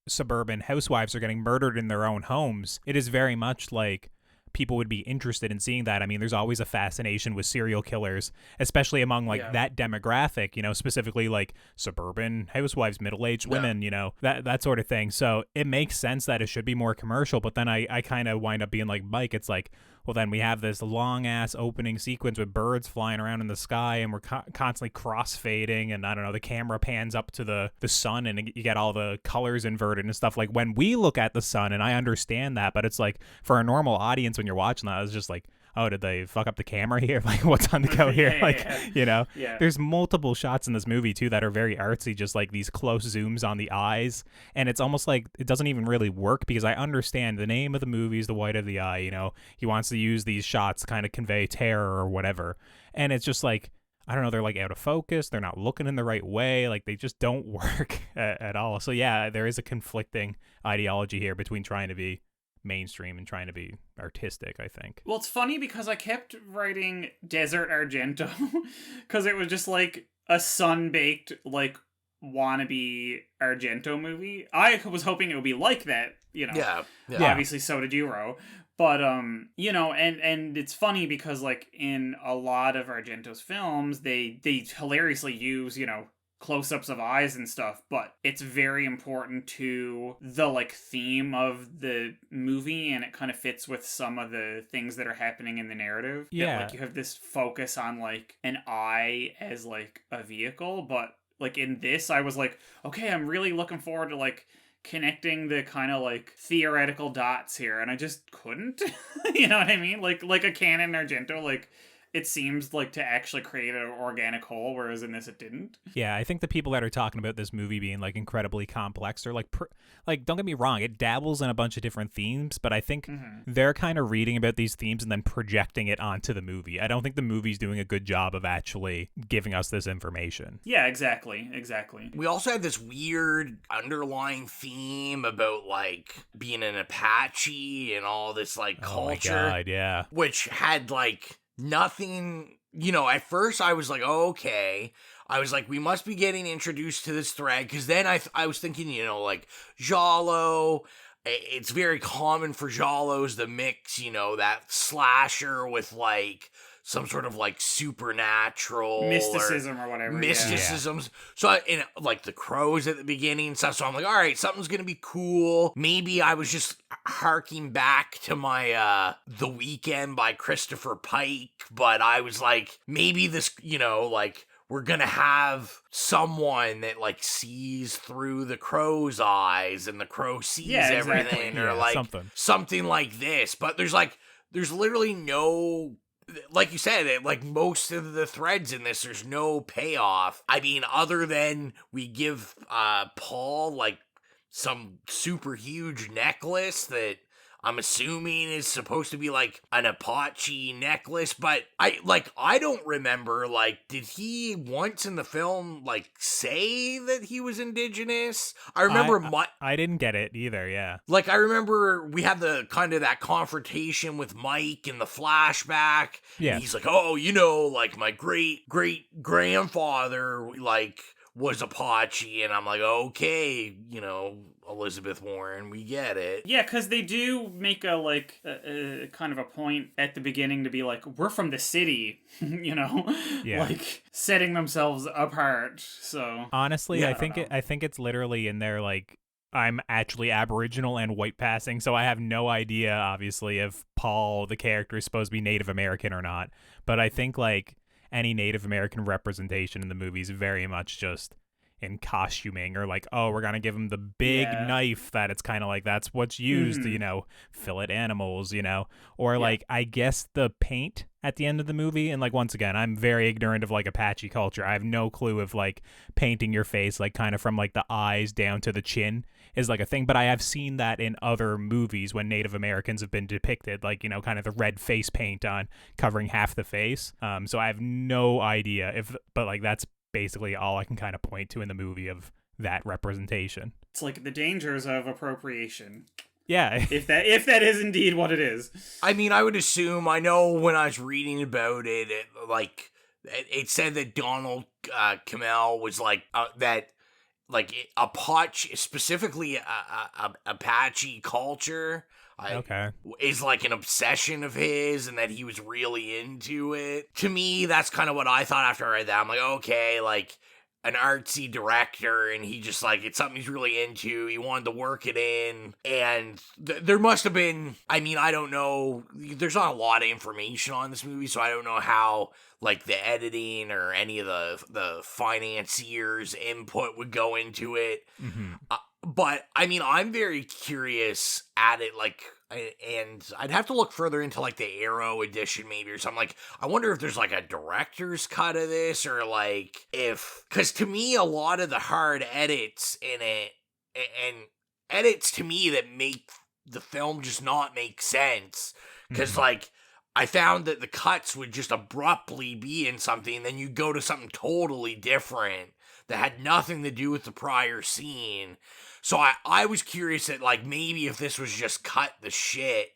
Speaker 12: suburban housewives are getting murdered in their own homes. It is very much like people would be interested in seeing that. I mean, there's always a fascination with serial killers, especially among like that demographic, specifically like suburban housewives, middle-aged women, that sort of thing. So it makes sense that it should be more commercial, but then I kind of wind up being like Mike. It's like, well, then we have this long-ass opening sequence with birds flying around in the sky, and we're constantly cross-fading, and I don't know, the camera pans up to the sun, and you get all the colors inverted and stuff. Like, when we look at the sun, and I understand that, but it's like, for a normal audience, when you're watching that, it's just like, oh, did they fuck up the camera here? Like, what's on the go here? There's multiple shots in this movie, too, that are very artsy, just like these close zooms on the eyes. And it's almost like it doesn't even really work, because I understand the name of the movie is The White of the Eye. He wants to use these shots to kind of convey terror or whatever. And it's just like, I don't know, they're like out of focus. They're not looking in the right way. Like, they just don't work at all. So, yeah, there is a conflicting ideology here between trying to be mainstream and trying to be artistic, I think.
Speaker 11: Well, it's funny because I kept writing Desert Argento because it was just like a sun-baked, like, wannabe Argento movie. I was hoping it would be like that,
Speaker 1: Yeah.
Speaker 11: Obviously, so did Euro. But, and it's funny because, like, in a lot of Argento's films, they hilariously use, close-ups of eyes and stuff, but it's very important to the like theme of the movie, and it kind of fits with some of the things that are happening in the narrative.
Speaker 12: Yeah,
Speaker 11: like you have this focus on like an eye as like a vehicle, but like in this I was like, okay, I'm really looking forward to like connecting the kind of like theoretical dots here, and I just couldn't. You know what I mean? Like a Canon Argento, like it seems like to actually create an organic whole, whereas in this it didn't.
Speaker 12: Yeah, I think the people that are talking about this movie being like incredibly complex are like, don't get me wrong, it dabbles in a bunch of different themes, but I think they're kind of reading about these themes and then projecting it onto the movie. I don't think the movie's doing a good job of actually giving us this information.
Speaker 11: Yeah, exactly.
Speaker 1: We also had this weird underlying theme about like being an Apache and all this like culture.
Speaker 12: Oh my God, yeah.
Speaker 1: Which had like nothing, at first I was like, oh, okay. I was like, we must be getting introduced to this thread, because then I was thinking, like, Giallo, it's very common for Giallos to mix, that slasher with, like, some sort of, like, supernatural...
Speaker 11: mysticism or whatever.
Speaker 1: Mysticisms. Yeah. So, like, the crows at the beginning and stuff, so I'm like, all right, something's gonna be cool. Maybe I was just harking back to my, The Weekend by Christopher Pike, but I was like, maybe this, like... we're gonna have someone that, like, sees through the crow's eyes and the crow sees everything, or, like, something like this. But there's literally no... like you said, like, most of the threads in this, there's no payoff. I mean, other than we give Paul, like, some super huge necklace that I'm assuming is supposed to be like an Apache necklace, but I don't remember, like, did he once in the film like say that he was indigenous? I remember
Speaker 12: I didn't get it either, yeah.
Speaker 1: Like, I remember we had the kind of that confrontation with Mike in the flashback.
Speaker 12: Yeah.
Speaker 1: And he's like, oh, you know, like my great grandfather, like, was Apache. And I'm like, okay, you know, Elizabeth Warren, we get it.
Speaker 11: Yeah, because they do make a kind of a point at the beginning to be like, we're from the city, you know, like setting themselves apart. So
Speaker 12: honestly,
Speaker 11: yeah,
Speaker 12: I think it's literally in there like, I'm actually Aboriginal and white passing, so I have no idea, obviously, if Paul, the character, is supposed to be Native American or not. But I think, like, any Native American representation in the movie is very much just in costuming, or like, oh, we're going to give him the big knife that it's kind of like that's what's used to, you know, fillet animals, you know? Or, like, I guess the paint at the end of the movie, and, like, once again, I'm very ignorant of, like, Apache culture. I have no clue if, like, painting your face, like, kind of from, like, the eyes down to the chin is like a thing, but I have seen that in other movies when Native Americans have been depicted, like, you know, kind of the red face paint on covering half the face. So I have no idea but like that's basically all I can kind of point to in the movie of that representation.
Speaker 11: It's like the dangers of appropriation.
Speaker 12: Yeah.
Speaker 11: if that is indeed what it is.
Speaker 1: I mean, I would assume, I know when I was reading about it, it said that Donald Kamel was like, that, like, Apache, specifically Apache culture, is like an obsession of his, and that he was really into it. To me, that's kind of what I thought after I read that. I'm like, okay, like, an artsy director, and he just, like, it's something he's really into. He wanted to work it in, and there must have been, I mean, I don't know, there's not a lot of information on this movie, so I don't know how, like, the editing or any of the financiers' input would go into it.
Speaker 12: Mm-hmm.
Speaker 1: But, I mean, I'm very curious at it, like, and I'd have to look further into, like, the Arrow edition maybe or something. Like, I wonder if there's, like, a director's cut of this, or, like, because to me, a lot of the hard edits in it, and edits to me that make the film just not make sense, because, like, I found that the cuts would just abruptly be in something, then you go to something totally different that had nothing to do with the prior scene. So I was curious that, like, maybe if this was just cut the shit,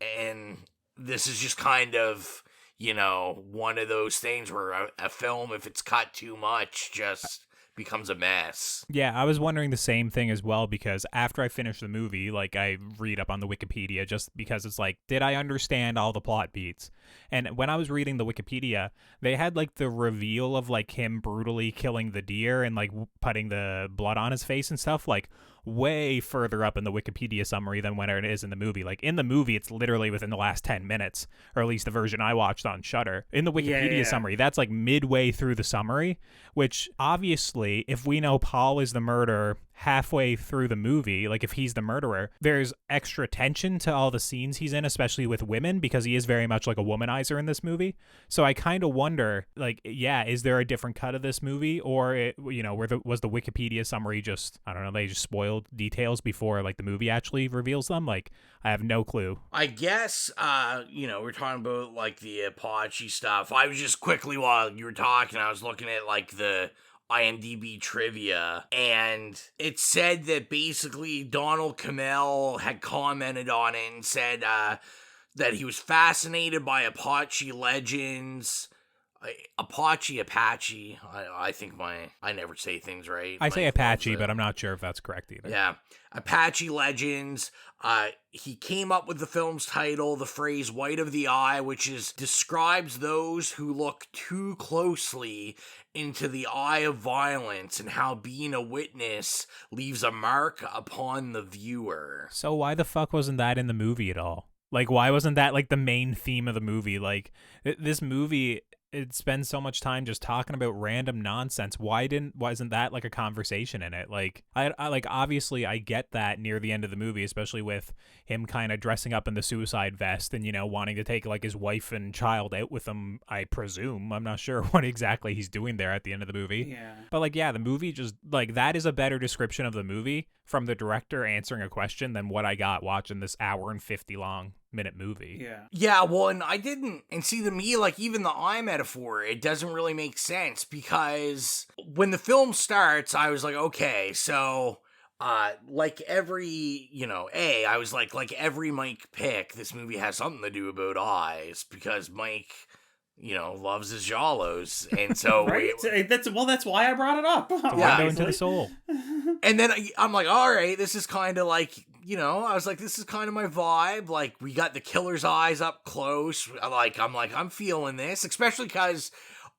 Speaker 1: and this is just kind of, you know, one of those things where a film, if it's cut too much, just becomes a mess.
Speaker 12: Yeah, I was wondering the same thing as well, because after I finish the movie, like, I read up on the Wikipedia just because it's like, did I understand all the plot beats? And when I was reading the Wikipedia, they had, like, the reveal of, like, him brutally killing the deer and, like, putting the blood on his face and stuff, like, way further up in the Wikipedia summary than when it is in the movie. Like, in the movie, it's literally within the last 10 minutes, or at least the version I watched on Shudder. In the Wikipedia summary, that's, like, midway through the summary, which, obviously, if we know Paul is the murderer halfway through the movie, like, if he's the murderer, there's extra tension to all the scenes he's in, especially with women, because he is very much like a womanizer in this movie. So I kind of wonder, like, yeah, is there a different cut of this movie, or you know, was the Wikipedia summary just, I don't know, they just spoiled details before, like, the movie actually reveals them? Like, I have no clue.
Speaker 1: I guess, you know, we're talking about, like, the Apache stuff. I was just quickly, while you were talking, I was looking at, like, the IMDb trivia, and it said that basically Donald Kamel had commented on it and said that he was fascinated by Apache legends. Apache. I think I never say things right.
Speaker 12: I say Apache, but I'm not sure if that's correct either.
Speaker 1: Yeah. Apache legends. He came up with the film's title, the phrase "white of the eye," which describes those who look too closely into the eye of violence, and how being a witness leaves a mark upon the viewer.
Speaker 12: So why the fuck wasn't that in the movie at all? Like, why wasn't that, like, the main theme of the movie? Like, this movie, it spends so much time just talking about random nonsense. Wasn't that like a conversation in it? Like I like, obviously I get that near the end of the movie, especially with him kind of dressing up in the suicide vest and, you know, wanting to take like his wife and child out with him, I presume. I'm not sure what exactly he's doing there at the end of the movie.
Speaker 11: Yeah.
Speaker 12: But like, yeah, the movie just like, that is a better description of the movie from the director answering a question than what I got watching this hour and 50 long minute movie.
Speaker 11: Yeah.
Speaker 1: Yeah, well, and see, to me, like, even the eye metaphor, it doesn't really make sense, because when the film starts, I was like, okay, so, like every, you know, I was like every Mike pick, this movie has something to do about eyes, because Mike, you know, loves his giallos, and so
Speaker 11: right? That's why I brought it up.
Speaker 12: Yeah, into the soul.
Speaker 1: And then I'm like, all right, this is kind of like, you know, I was like, this is kind of my vibe. Like, we got the killer's eyes up close. I'm feeling this, especially because,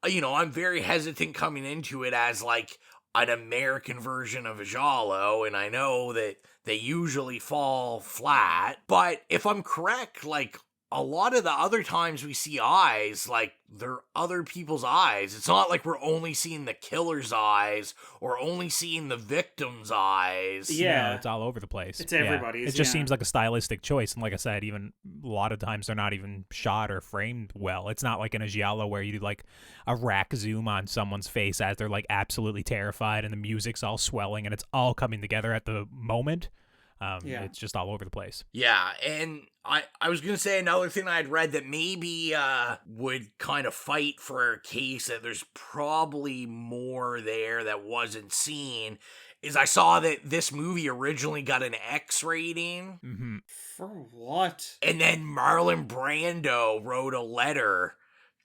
Speaker 1: you know, I'm very hesitant coming into it as like an American version of a giallo, and I know that they usually fall flat. But if I'm correct, like, a lot of the other times we see eyes, like, they're other people's eyes. It's not like we're only seeing the killer's eyes or only seeing the victim's eyes.
Speaker 11: Yeah.
Speaker 12: No, it's all over the place.
Speaker 11: It's everybody's.
Speaker 12: It just seems like a stylistic choice. And like I said, even a lot of times they're not even shot or framed well. It's not like in a giallo where you do like a rack zoom on someone's face as they're like absolutely terrified and the music's all swelling and it's all coming together at the moment. It's just all over the place.
Speaker 1: Yeah, and I was going to say another thing I had read that maybe would kind of fight for a case that there's probably more there that wasn't seen, is I saw that this movie originally got an X rating.
Speaker 12: Mm-hmm.
Speaker 11: For what?
Speaker 1: And then Marlon Brando wrote a letter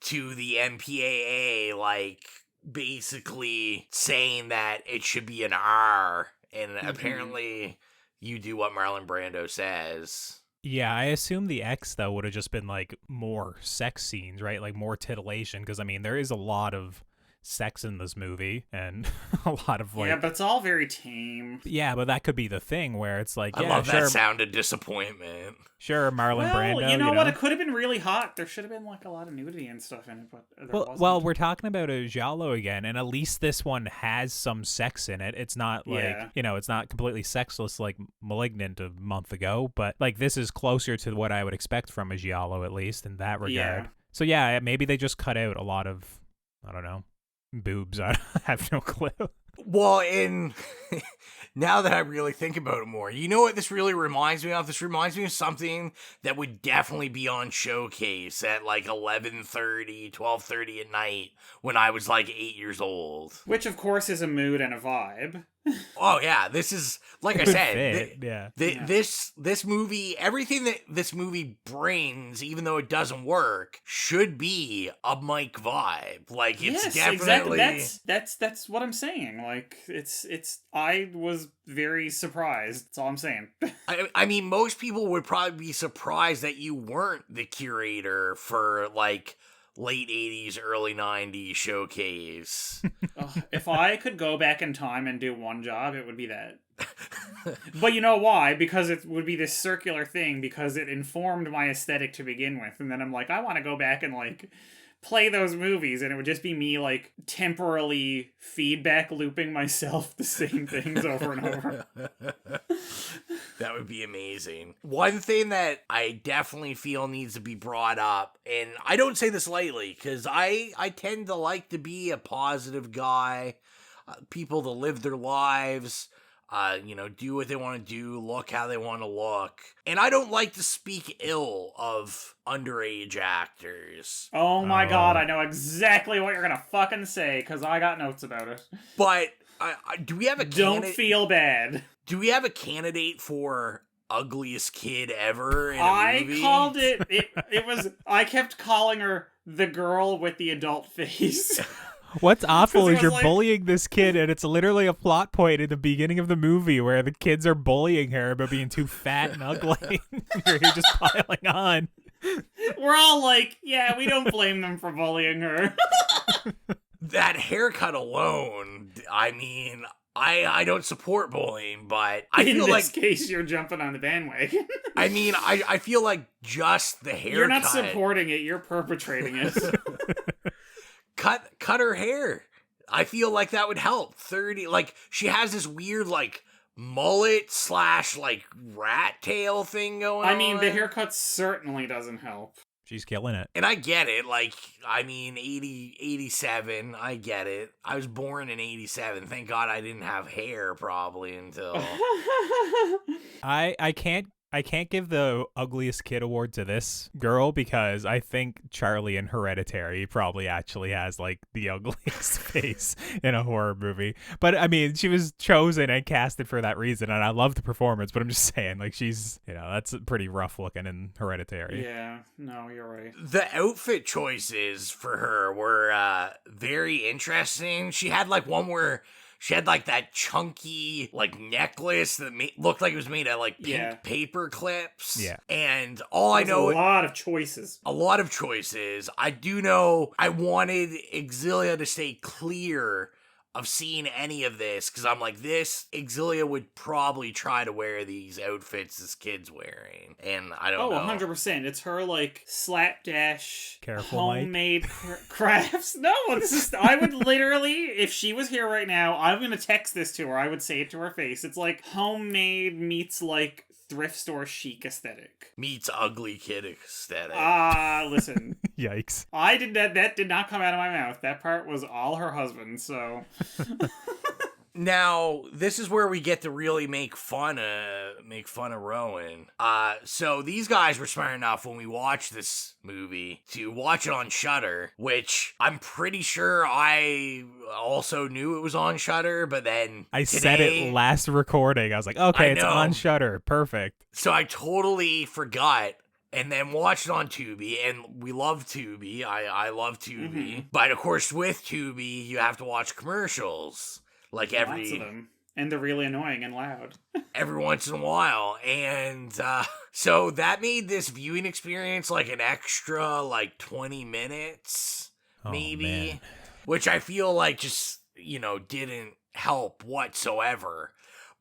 Speaker 1: to the MPAA, like, basically saying that it should be an R, and apparently you do what Marlon Brando says.
Speaker 12: Yeah, I assume the X, though, would have just been, like, more sex scenes, right? Like, more titillation, because, I mean, there is a lot of sex in this movie, and a lot of, like...
Speaker 11: Yeah, but it's all very tame.
Speaker 12: Yeah, but that could be the thing, where it's like,
Speaker 1: I love that sound of disappointment.
Speaker 12: Sure, Marlon Brando,
Speaker 11: you know what? It could have been really hot. There should have been, like, a lot of nudity and stuff in it, but there wasn't.
Speaker 12: Well, we're talking about a giallo again, and at least this one has some sex in it. It's not like, you know, it's not completely sexless like Malignant a month ago, but, like, this is closer to what I would expect from a giallo, at least, in that regard.
Speaker 11: Yeah.
Speaker 12: So, yeah, maybe they just cut out a lot of, I don't know, boobs. I have no clue.
Speaker 1: Well, and now that I really think about it more, you know what this really reminds me of? This reminds me of something that would definitely be on Showcase at like 11:30, 12:30 at night when I was like 8 years old.
Speaker 11: Which, of course, is a mood and a vibe.
Speaker 1: Oh, yeah. This is, like I said, this movie, everything that this movie brings, even though it doesn't work, should be a Mike vibe. Like, it's definitely...
Speaker 11: Exactly. That's what I'm saying. Like, I was very surprised. That's all I'm saying.
Speaker 1: I mean, most people would probably be surprised that you weren't the curator for, like, late 80s, early 90s Showcase.
Speaker 11: If I could go back in time and do one job, it would be that. But you know why? Because it would be this circular thing, because it informed my aesthetic to begin with. And then I'm like, I want to go back and, like, play those movies, and it would just be me, like, temporarily feedback looping myself the same things over and over.
Speaker 1: That would be amazing. One thing that I definitely feel needs to be brought up, and I don't say this lightly, because I tend to like to be a positive guy, people that live their lives, you know, do what they want to do, look how they want to look. And I don't like to speak ill of underage actors.
Speaker 11: Oh my god, I know exactly what you're gonna fucking say, because I got notes about it.
Speaker 1: But do we have a
Speaker 11: Don't feel bad.
Speaker 1: Do we have a candidate for ugliest kid ever in a movie?
Speaker 11: I called it, it was, I kept calling her the girl with the adult face.
Speaker 12: What's awful is you're bullying this kid, and it's literally a plot point in the beginning of the movie where the kids are bullying her about being too fat and ugly. You're just piling on.
Speaker 11: We're all like, yeah, we don't blame them for bullying her.
Speaker 1: That haircut alone, I mean, I don't support bullying, but I feel like...
Speaker 11: In this case, you're jumping on the bandwagon.
Speaker 1: I mean, I feel like just the haircut...
Speaker 11: You're not supporting it, you're perpetrating it.
Speaker 1: cut her hair. I feel like that would help. 30, like, she has this weird, like, mullet / like rat tail thing going on.
Speaker 11: I mean, the haircut certainly doesn't help.
Speaker 12: She's killing it.
Speaker 1: And I get it. Like, I mean, 87, I get it. I was born in 87. Thank God I didn't have hair probably until...
Speaker 12: I can't give the ugliest kid award to this girl because I think Charlie in Hereditary probably actually has like the ugliest face in a horror movie. But I mean, she was chosen and casted for that reason, and I love the performance. But I'm just saying, like, she's, you know, that's pretty rough looking in Hereditary.
Speaker 11: Yeah, no, you're right.
Speaker 1: The outfit choices for her were very interesting. She had like one where she had like that chunky like necklace that looked like it was made of like pink paper clips.
Speaker 12: Yeah.
Speaker 1: And all I know,
Speaker 11: a lot of choices.
Speaker 1: A lot of choices. I do know I wanted Exilia to stay clear of seeing any of this because I'm like, Exilia would probably try to wear these outfits this kid's wearing, and I don't know.
Speaker 11: 100%. It's her like slapdash,
Speaker 12: careful,
Speaker 11: homemade crafts. No, I would literally, if she was here right now, I'm gonna text this to her. I would say it to her face. It's like homemade meets like thrift store chic aesthetic.
Speaker 1: Meets ugly kid aesthetic.
Speaker 11: Listen.
Speaker 12: Yikes.
Speaker 11: I did that. That did not come out of my mouth. That part was all her husband, so.
Speaker 1: Now, this is where we get to really make fun of Rowan. So these guys were smart enough when we watched this movie to watch it on Shudder, which I'm pretty sure I also knew it was on Shudder, but then
Speaker 12: I said it last recording. I was like, okay, it's on Shudder. Perfect.
Speaker 1: So I totally forgot. And then watched it on Tubi, and we love Tubi. I love Tubi. Mm-hmm. But of course, with Tubi, you have to watch commercials. Like
Speaker 11: lots of them. And they're really annoying and loud.
Speaker 1: Every once in a while. And so that made this viewing experience like an extra like 20 minutes, maybe. Man. Which I feel like just, didn't help whatsoever.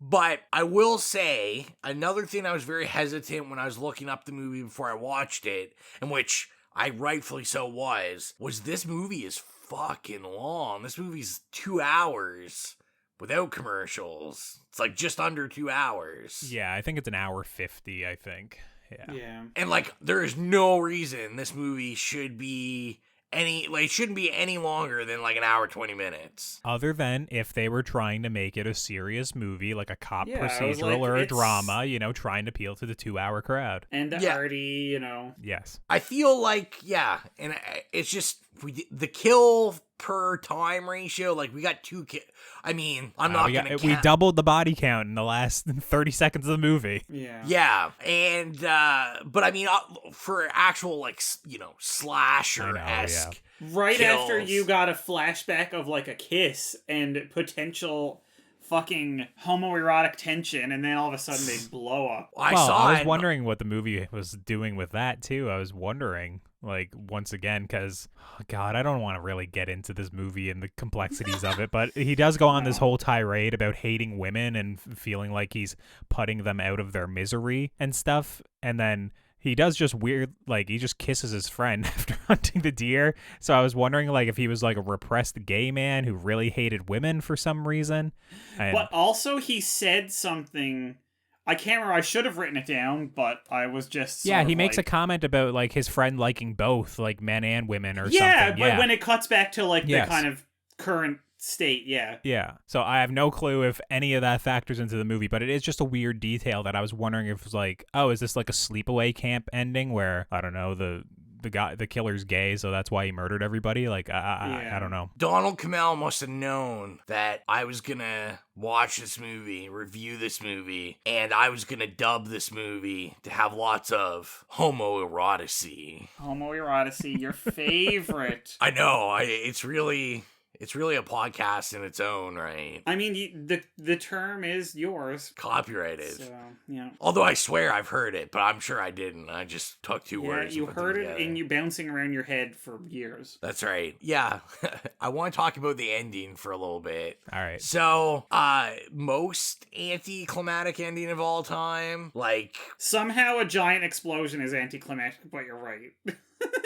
Speaker 1: But I will say, another thing I was very hesitant when I was looking up the movie before I watched it, and which I rightfully so was this movie is fucking long. This movie's 2 hours without commercials. It's like just under 2 hours.
Speaker 12: Yeah, I think it's 1:50, I think.
Speaker 11: Yeah.
Speaker 1: And like, there is no reason this movie should be it shouldn't be any longer than like 1 hour 20 minutes.
Speaker 12: Other than if they were trying to make it a serious movie, like a cop procedural
Speaker 11: like,
Speaker 12: or a drama, trying to appeal to the 2-hour crowd.
Speaker 11: And the arty,
Speaker 12: Yes.
Speaker 1: I feel like, and it's just the kill per time ratio, like we got 2 kills. I mean, I'm not gonna
Speaker 12: we doubled the body count in the last 30 seconds of the movie.
Speaker 1: Yeah, and but I mean, for actual like slasher-esque
Speaker 11: right
Speaker 1: kills,
Speaker 11: after you got a flashback of like a kiss and potential fucking homoerotic tension, and then all of a sudden they blow up.
Speaker 12: I was wondering what the movie was doing with that too. I was wondering, like, once again, because God, I don't want to really get into this movie and the complexities of it, but he does go on this whole tirade about hating women and feeling like he's putting them out of their misery and stuff, and then he does just weird, like, he just kisses his friend after hunting the deer. So I was wondering, like, if he was like a repressed gay man who really hated women for some reason.
Speaker 11: But also he said something, I can't remember, I should have written it down, but I was just
Speaker 12: he makes a comment about like his friend liking both, like men and women or something.
Speaker 11: Yeah, but when it cuts back to like the kind of current state,
Speaker 12: yeah. So I have no clue if any of that factors into the movie, but it is just a weird detail that I was wondering if it was like, oh, is this like a sleepaway camp ending where, I don't know, the killer's gay, so that's why he murdered everybody? Like, I don't know.
Speaker 1: Donald Cammell must have known that I was gonna watch this movie, review this movie, and I was gonna dub this movie to have lots of homoeroticy.
Speaker 11: Homoeroticy, your favorite.
Speaker 1: I know. It's really a podcast in its own right.
Speaker 11: I mean, the term is yours.
Speaker 1: Copyrighted.
Speaker 11: So, yeah.
Speaker 1: Although I swear I've heard it, but I'm sure I didn't. I just took 2 words.
Speaker 11: Yeah, you heard it and you bouncing around your head for years.
Speaker 1: That's right. Yeah. I want to talk about the ending for a little bit.
Speaker 12: All right.
Speaker 1: So, most anticlimactic ending of all time, like...
Speaker 11: Somehow a giant explosion is anticlimactic, but you're right.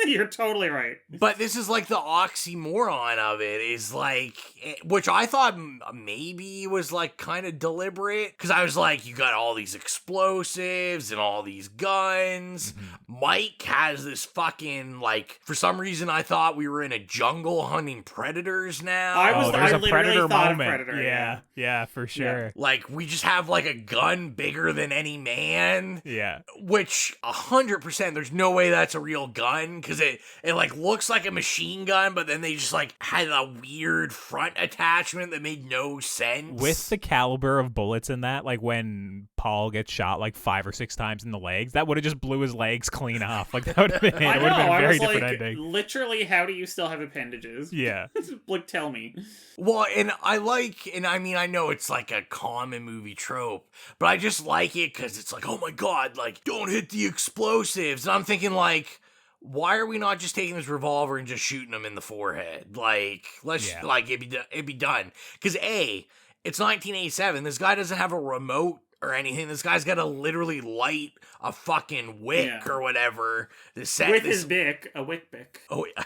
Speaker 11: You're totally right.
Speaker 1: But this is like the oxymoron of it is like, which I thought maybe was like kind of deliberate, because I was like, you got all these explosives and all these guns. Mike has this fucking, like, for some reason I thought we were in a jungle hunting predators now.
Speaker 12: There's
Speaker 11: I
Speaker 12: a predator
Speaker 11: thought
Speaker 12: moment.
Speaker 11: Of Predator,
Speaker 12: yeah, for sure.
Speaker 1: Like, we just have like a gun bigger than any man.
Speaker 12: Yeah.
Speaker 1: Which 100%, there's no way that's a real gun, because it like looks like a machine gun, but then they just like had a weird front attachment that made no sense.
Speaker 12: With the caliber of bullets in that, like when Paul gets shot like 5 or 6 times in the legs, that would have just blew his legs clean off. Like that would have been, it would have been a very different ending.
Speaker 11: Literally, how do you still have appendages?
Speaker 12: Yeah.
Speaker 11: Like, tell me.
Speaker 1: Well, and I mean, I know it's like a common movie trope, but I just like it because it's like, oh my god, like, don't hit the explosives. And I'm thinking, like, why are we not just taking this revolver and just shooting him in the forehead? Like, like, it'd be done. Because it's 1987. This guy doesn't have a remote or anything. This guy's got to literally light a fucking wick or whatever.
Speaker 11: His bick, a wick bick.
Speaker 1: Oh, yeah.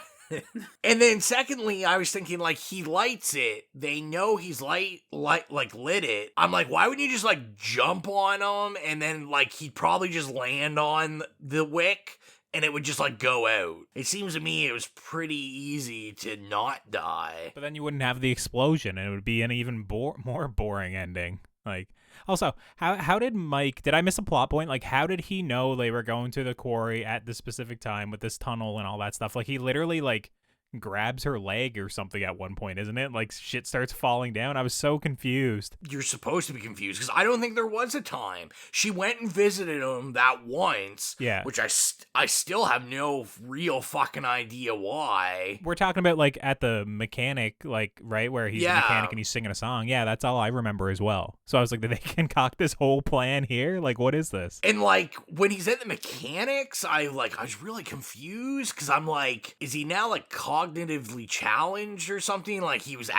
Speaker 1: And then secondly, I was thinking, like, he lights it. They know he's lit it. I'm like, why wouldn't you just, like, jump on him and then, like, he'd probably just land on the wick and it would just, like, go out. It seems to me it was pretty easy to not die.
Speaker 12: But then you wouldn't have the explosion and it would be an even more boring ending. Like, also, how did Mike, did I miss a plot point? Like, how did he know they were going to the quarry at this specific time with this tunnel and all that stuff? Like, he literally, like, grabs her leg or something at one point, isn't it? Like, shit starts falling down. I was so confused.
Speaker 1: You're supposed to be confused, because I don't think there was a time. She went and visited him that once, which I still have no real fucking idea why.
Speaker 12: We're talking about, like, at the mechanic, like, right, where he's a mechanic and he's singing a song. Yeah, that's all I remember as well. So I was like, did they concoct this whole plan here? Like, what is this?
Speaker 1: And, like, when he's at the mechanics, I was really confused, because I'm like, is he now, like, cognitively challenged or something? Like, he was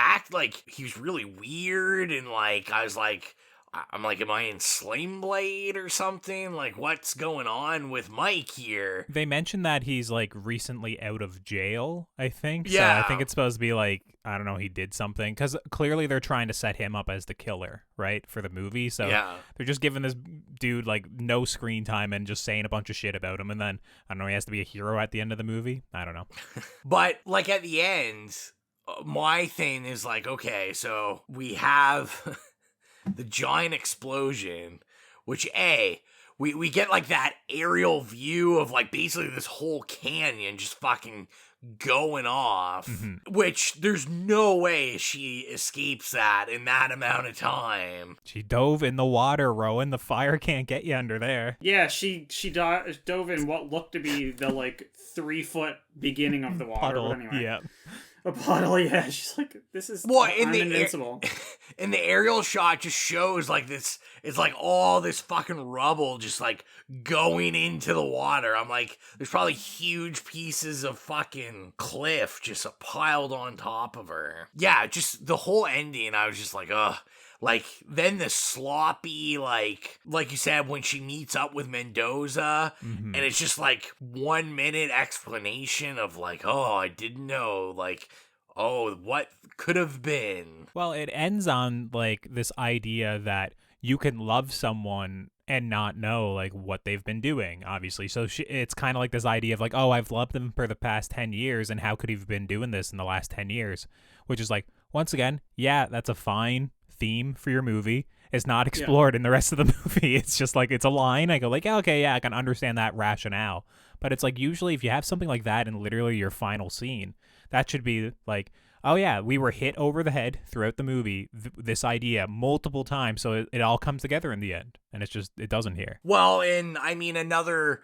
Speaker 1: really weird, and like I was like, I'm like, am I in Slame Blade or something? Like, what's going on with Mike here?
Speaker 12: They mentioned that he's like recently out of jail, I think.
Speaker 1: Yeah.
Speaker 12: So I think it's supposed to be like, I don't know, he did something, because clearly they're trying to set him up as the killer, right, for the movie. So they're just giving this dude like no screen time and just saying a bunch of shit about him, and then I don't know, he has to be a hero at the end of the movie. I don't know.
Speaker 1: But like at the end, my thing is like, okay, so we have the giant explosion, which we get like that aerial view of like basically this whole canyon just fucking going off, which there's no way she escapes that in that amount of time.
Speaker 12: She dove in the water, Rowan. The fire can't get you under there.
Speaker 11: Yeah, she dove in what looked to be the like 3-foot beginning of the water.
Speaker 12: Puddle,
Speaker 11: but anyway.
Speaker 12: yeah.
Speaker 11: A puddle, yeah. She's like, this is invincible.
Speaker 1: And the aerial shot just shows like this, it's like all this fucking rubble just like going into the water. I'm like, there's probably huge pieces of fucking cliff just piled on top of her. Yeah, just the whole ending, I was just like, ugh. Like, then the sloppy, like you said, when she meets up with Mendoza, and it's just like 1 minute explanation of like, oh, I didn't know, like, oh, what could have been.
Speaker 12: Well, it ends on like this idea that you can love someone and not know like what they've been doing, obviously. So it's kind of like this idea of like, oh, I've loved them for the past 10 years, and how could he have been doing this in the last 10 years? Which is like, once again, yeah, that's a fine theme for your movie. It's not explored in the rest of the movie. It's just like, it's a line. I go like, okay, yeah, I can understand that rationale. But it's like, usually if you have something like that in literally your final scene, that should be like, oh yeah, we were hit over the head throughout the movie, this idea multiple times, so it all comes together in the end. And it's just, it doesn't here.
Speaker 1: Well, and I mean, another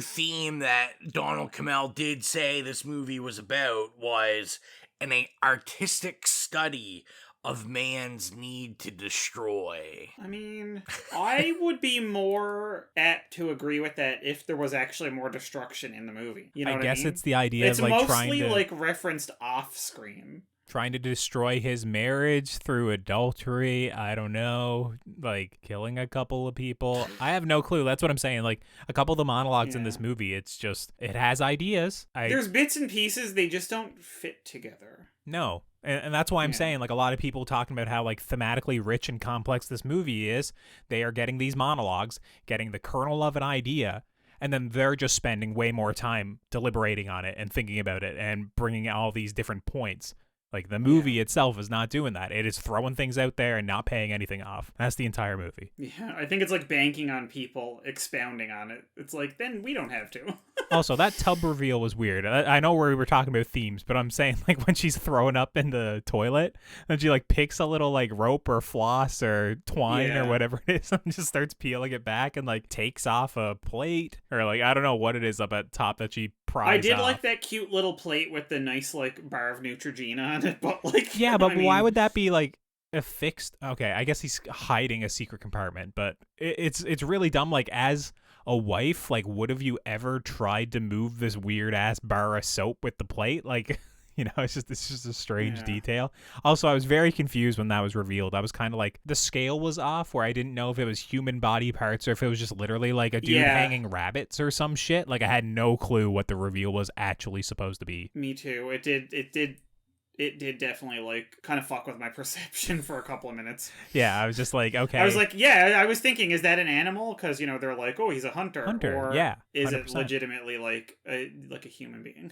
Speaker 1: theme that Donald Cammell did say this movie was about was an artistic study of man's need to destroy.
Speaker 11: I mean, I would be more apt to agree with that if there was actually more destruction in the movie. You know what I mean?
Speaker 12: I guess it's the idea of like trying to...
Speaker 11: It's mostly like referenced off screen.
Speaker 12: Trying to destroy his marriage through adultery. I don't know. Like, killing a couple of people. I have no clue. That's what I'm saying. Like, a couple of the monologues in this movie, it's just, it has ideas.
Speaker 11: There's bits and pieces, they just don't fit together.
Speaker 12: No. And that's why I'm saying, like, a lot of people talking about how, like, thematically rich and complex this movie is. They are getting these monologues, getting the kernel of an idea, and then they're just spending way more time deliberating on it and thinking about it and bringing all these different points. Like, the movie itself is not doing that. It is throwing things out there and not paying anything off. That's the entire movie.
Speaker 11: Yeah, I think it's like banking on people expounding on it. It's like, then we don't have to.
Speaker 12: Also, that tub reveal was weird. I know we were talking about themes, but I'm saying, like, when she's throwing up in the toilet, and she, like, picks a little, like, rope or floss or twine or whatever it is, and just starts peeling it back and, like, takes off a plate. Or, like, I don't know what it is up at top that she pries
Speaker 11: I did
Speaker 12: off.
Speaker 11: like that cute little plate with the nice, like, bar of Neutrogena on it, but, like...
Speaker 12: Yeah, but why would that be, like, affixed? Okay, I guess he's hiding a secret compartment, but it's really dumb. Like, as a wife, like, would have you ever tried to move this weird-ass bar of soap with the plate? Like... You know, it's just a strange detail. Also, I was very confused when that was revealed. I was kind of like, the scale was off where I didn't know if it was human body parts or if it was just literally like a dude hanging rabbits or some shit. Like, I had no clue what the reveal was actually supposed to be.
Speaker 11: Me too. It did definitely, like, kind of fuck with my perception for a couple of minutes.
Speaker 12: Yeah, I was just like, okay.
Speaker 11: I was like, I was thinking, is that an animal? Because, you know, they're like, oh, he's a hunter. Or
Speaker 12: yeah. 100%.
Speaker 11: Is it legitimately, like a human being?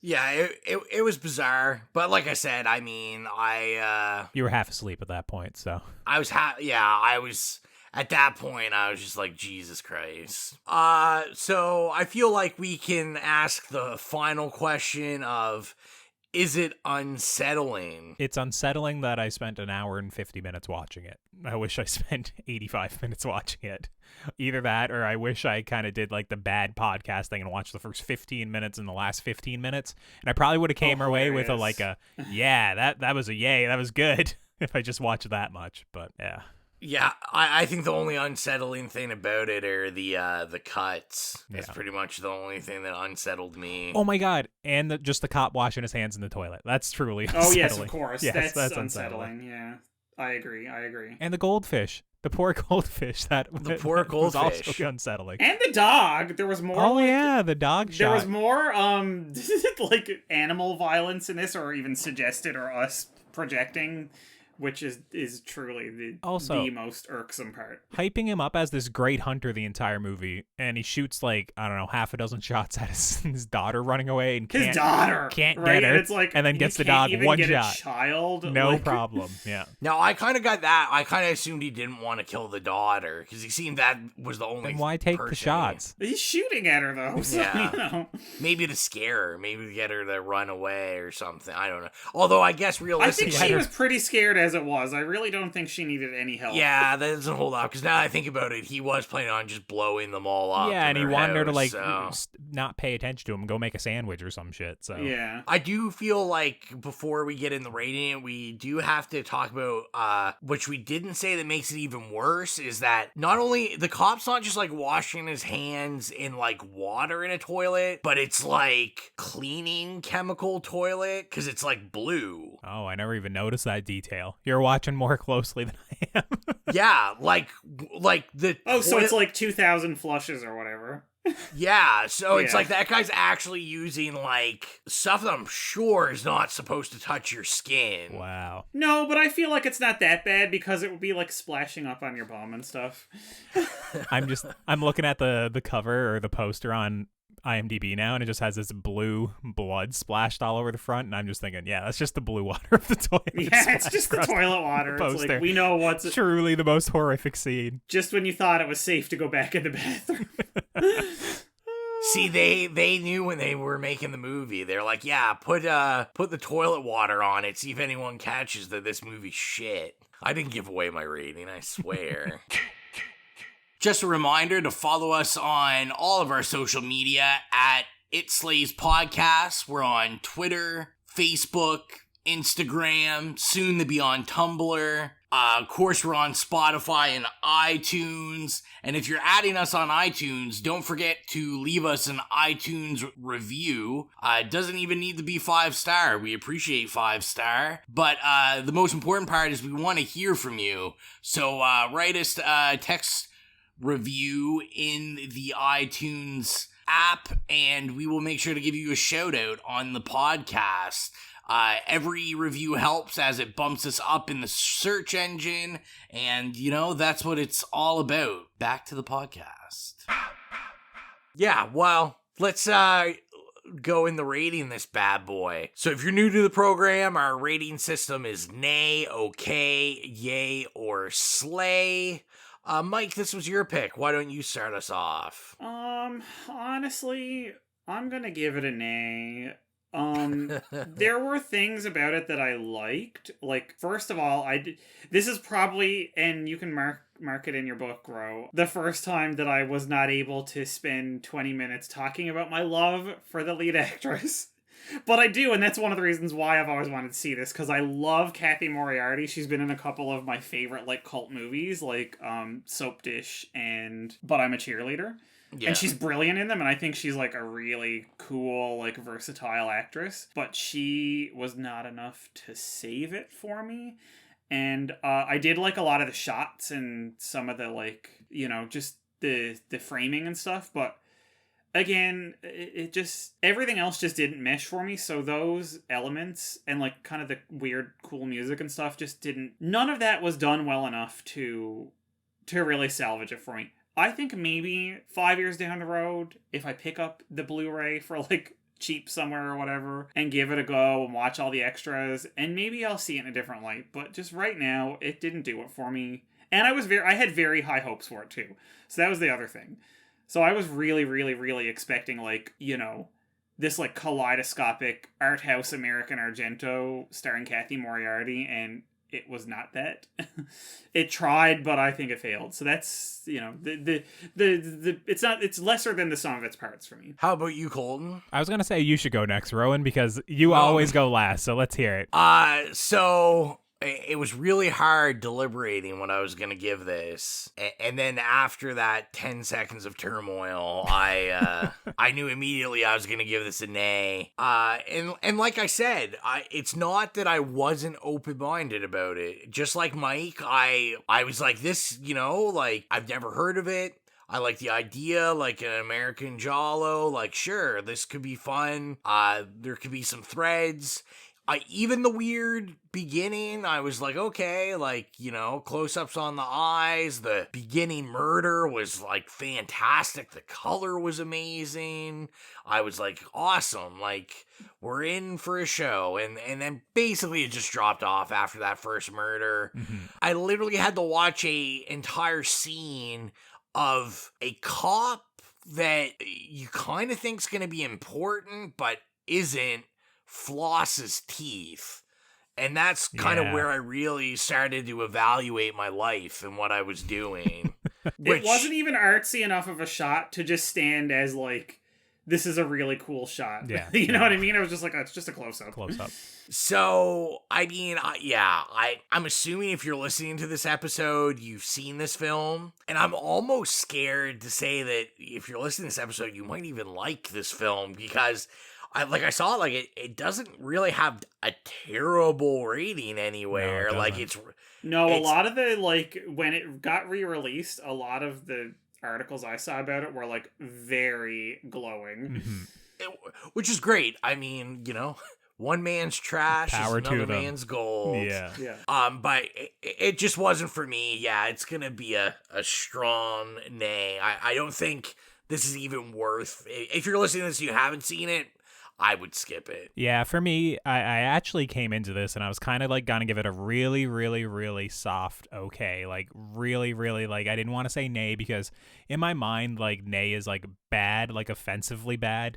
Speaker 1: Yeah, it was bizarre, but like I said, I mean,
Speaker 12: you were half asleep at that point, so
Speaker 1: I was at that point. I was just like, Jesus Christ. So I feel like we can ask the final question of, is it unsettling?
Speaker 12: It's unsettling that I spent an hour and 50 minutes watching it. I wish I spent 85 minutes watching it. Either that, or I wish I kind of did like the bad podcast thing and watched the first 15 minutes and the last 15 minutes. And I probably would have came away with that was a yay, that was good if I just watched that much. But yeah.
Speaker 1: Yeah, I think the only unsettling thing about it are the cuts. That's pretty much the only thing that unsettled me.
Speaker 12: Oh my god, and just the cop washing his hands in the toilet. That's truly unsettling.
Speaker 11: Oh yes, of course.
Speaker 12: Yes,
Speaker 11: that's unsettling. Yeah, I agree.
Speaker 12: And the goldfish. The poor goldfish. Was also unsettling.
Speaker 11: And the dog. There was more.
Speaker 12: Oh yeah, the dog shot.
Speaker 11: There was more like animal violence in this, or even suggested, or us projecting, which is truly the most irksome part.
Speaker 12: Hyping him up as this great hunter the entire movie, and he shoots like, I don't know, half a dozen shots at his daughter running away and can't get her,
Speaker 11: and, it's like,
Speaker 12: and then gets the dog one shot.
Speaker 11: Child,
Speaker 12: no problem. Yeah.
Speaker 1: Now I kind of got that. I kind of assumed he didn't want to kill the daughter because he seemed that was the only.
Speaker 12: Then why take the shots?
Speaker 11: He's shooting at her though. So,
Speaker 1: yeah.
Speaker 11: You know.
Speaker 1: Maybe to scare her, maybe to get her to run away or something. I don't know. Although I guess realistically,
Speaker 11: I think she was pretty scared as it was. I really don't think she needed any help.
Speaker 1: Yeah, that doesn't hold up, because now I think about it, he was planning on just blowing them all up.
Speaker 12: Yeah, and he wanted her to, like,
Speaker 1: so.
Speaker 12: not pay attention to him and go make a sandwich or some shit, so.
Speaker 11: Yeah.
Speaker 1: I do feel like, before we get in the rating, we do have to talk about, which we didn't say that makes it even worse, is that not only, the cop's not just, like, washing his hands in, like, water in a toilet, but it's, like, cleaning chemical toilet, because it's, like, blue.
Speaker 12: Oh, I never even noticed that detail. You're watching more closely than I am.
Speaker 1: Yeah, like the.
Speaker 11: Oh, so it's like 2,000 flushes or whatever.
Speaker 1: Yeah, so it's like that guy's actually using like stuff that I'm sure is not supposed to touch your skin.
Speaker 12: Wow.
Speaker 11: No, but I feel like it's not that bad because it would be like splashing up on your bum and stuff.
Speaker 12: I'm looking at the cover or the poster on IMDb now, and it just has this blue blood splashed all over the front, and I'm just thinking, yeah, that's just the blue water of the toilet.
Speaker 11: Yeah, it's just the toilet water. It's like, we know what's
Speaker 12: truly the most horrific scene.
Speaker 11: Just when you thought it was safe to go back in the bathroom.
Speaker 1: See, they knew when they were making the movie. They're like, yeah, put the toilet water on it, see if anyone catches that this movie's shit. I didn't give away my rating, I swear. Just a reminder to follow us on all of our social media at It Slays Podcast. We're on Twitter, Facebook, Instagram, soon to be on Tumblr. Of course, we're on Spotify and iTunes. And if you're adding us on iTunes, don't forget to leave us an iTunes review. It doesn't even need to be 5-star. We appreciate 5-star. But the most important part is we want to hear from you. So write us a text review in the iTunes app, and we will make sure to give you a shout out on the podcast. Every review helps as it bumps us up in the search engine, and that's what it's all about. Back to the podcast. Yeah, well, let's go in the rating this bad boy. So if you're new to the program, our rating system is nay, okay, yay, or slay. Mike, this was your pick. Why don't you start us off?
Speaker 11: Honestly, I'm gonna give it a nay. There were things about it that I liked. Like, first of all, this is probably, and you can mark it in your book, Ro, the first time that I was not able to spend 20 minutes talking about my love for the lead actress. But I do, and that's one of the reasons why I've always wanted to see this, because I love Kathy Moriarty. She's been in a couple of my favorite, cult movies, Soap Dish and But I'm a Cheerleader. Yeah. And she's brilliant in them, and I think she's, a really cool, versatile actress. But she was not enough to save it for me. And I did like a lot of the shots and some of the, just the framing and stuff, but again, it just, everything else just didn't mesh for me, so those elements and, kind of the weird, cool music and stuff just didn't, none of that was done well enough to really salvage it for me. I think maybe 5 years down the road, if I pick up the Blu-ray for, cheap somewhere or whatever, and give it a go and watch all the extras, and maybe I'll see it in a different light, but just right now, it didn't do it for me. And I had very high hopes for it, too. So that was the other thing. So I was really, really, really expecting, this, kaleidoscopic art house American Argento starring Kathy Moriarty, and it was not that. It tried, but I think it failed. So that's, it's lesser than the sum of its parts for me.
Speaker 1: How about you, Colton?
Speaker 12: I was going to say you should go next, Rowan, because you always go last, so let's hear it.
Speaker 1: So it was really hard deliberating what I was going to give this. And then after that 10 seconds of turmoil, I knew immediately I was going to give this a nay. And like I said, it's not that I wasn't open-minded about it. Just like Mike, I was like, this, I've never heard of it. I like the idea, an American Giallo, sure, this could be fun. There could be some threads. Even the weird beginning, I was like, okay, close-ups on the eyes. The beginning murder was, fantastic. The color was amazing. I was like, awesome. We're in for a show. And then basically it just dropped off after that first murder. Mm-hmm. I literally had to watch a entire scene of a cop that you kind of think's going to be important, but isn't, floss his teeth. And that's kind of where I really started to evaluate my life and what I was doing.
Speaker 11: It wasn't even artsy enough of a shot to just stand as this is a really cool shot.
Speaker 12: Yeah.
Speaker 11: You know what I mean? I was just it's just a close-up.
Speaker 1: So, I mean, I'm assuming if you're listening to this episode, you've seen this film. And I'm almost scared to say that if you're listening to this episode, you might even like this film, because I saw it doesn't really have a terrible rating anywhere.
Speaker 12: No,
Speaker 1: it's
Speaker 11: a lot of the when it got re-released, a lot of the articles I saw about it were very glowing,
Speaker 1: which is great. I mean, one man's trash
Speaker 12: Power
Speaker 1: is another man's gold.
Speaker 12: Yeah.
Speaker 1: But it just wasn't for me. Yeah, it's gonna be a strong nay. I don't think this is even worth. If you're listening to this and you haven't seen it, I would skip it.
Speaker 12: Yeah, for me, I actually came into this and I was kind of gonna give it a really, really, really soft okay. Really, really, I didn't want to say nay because in my mind, nay is bad, offensively bad.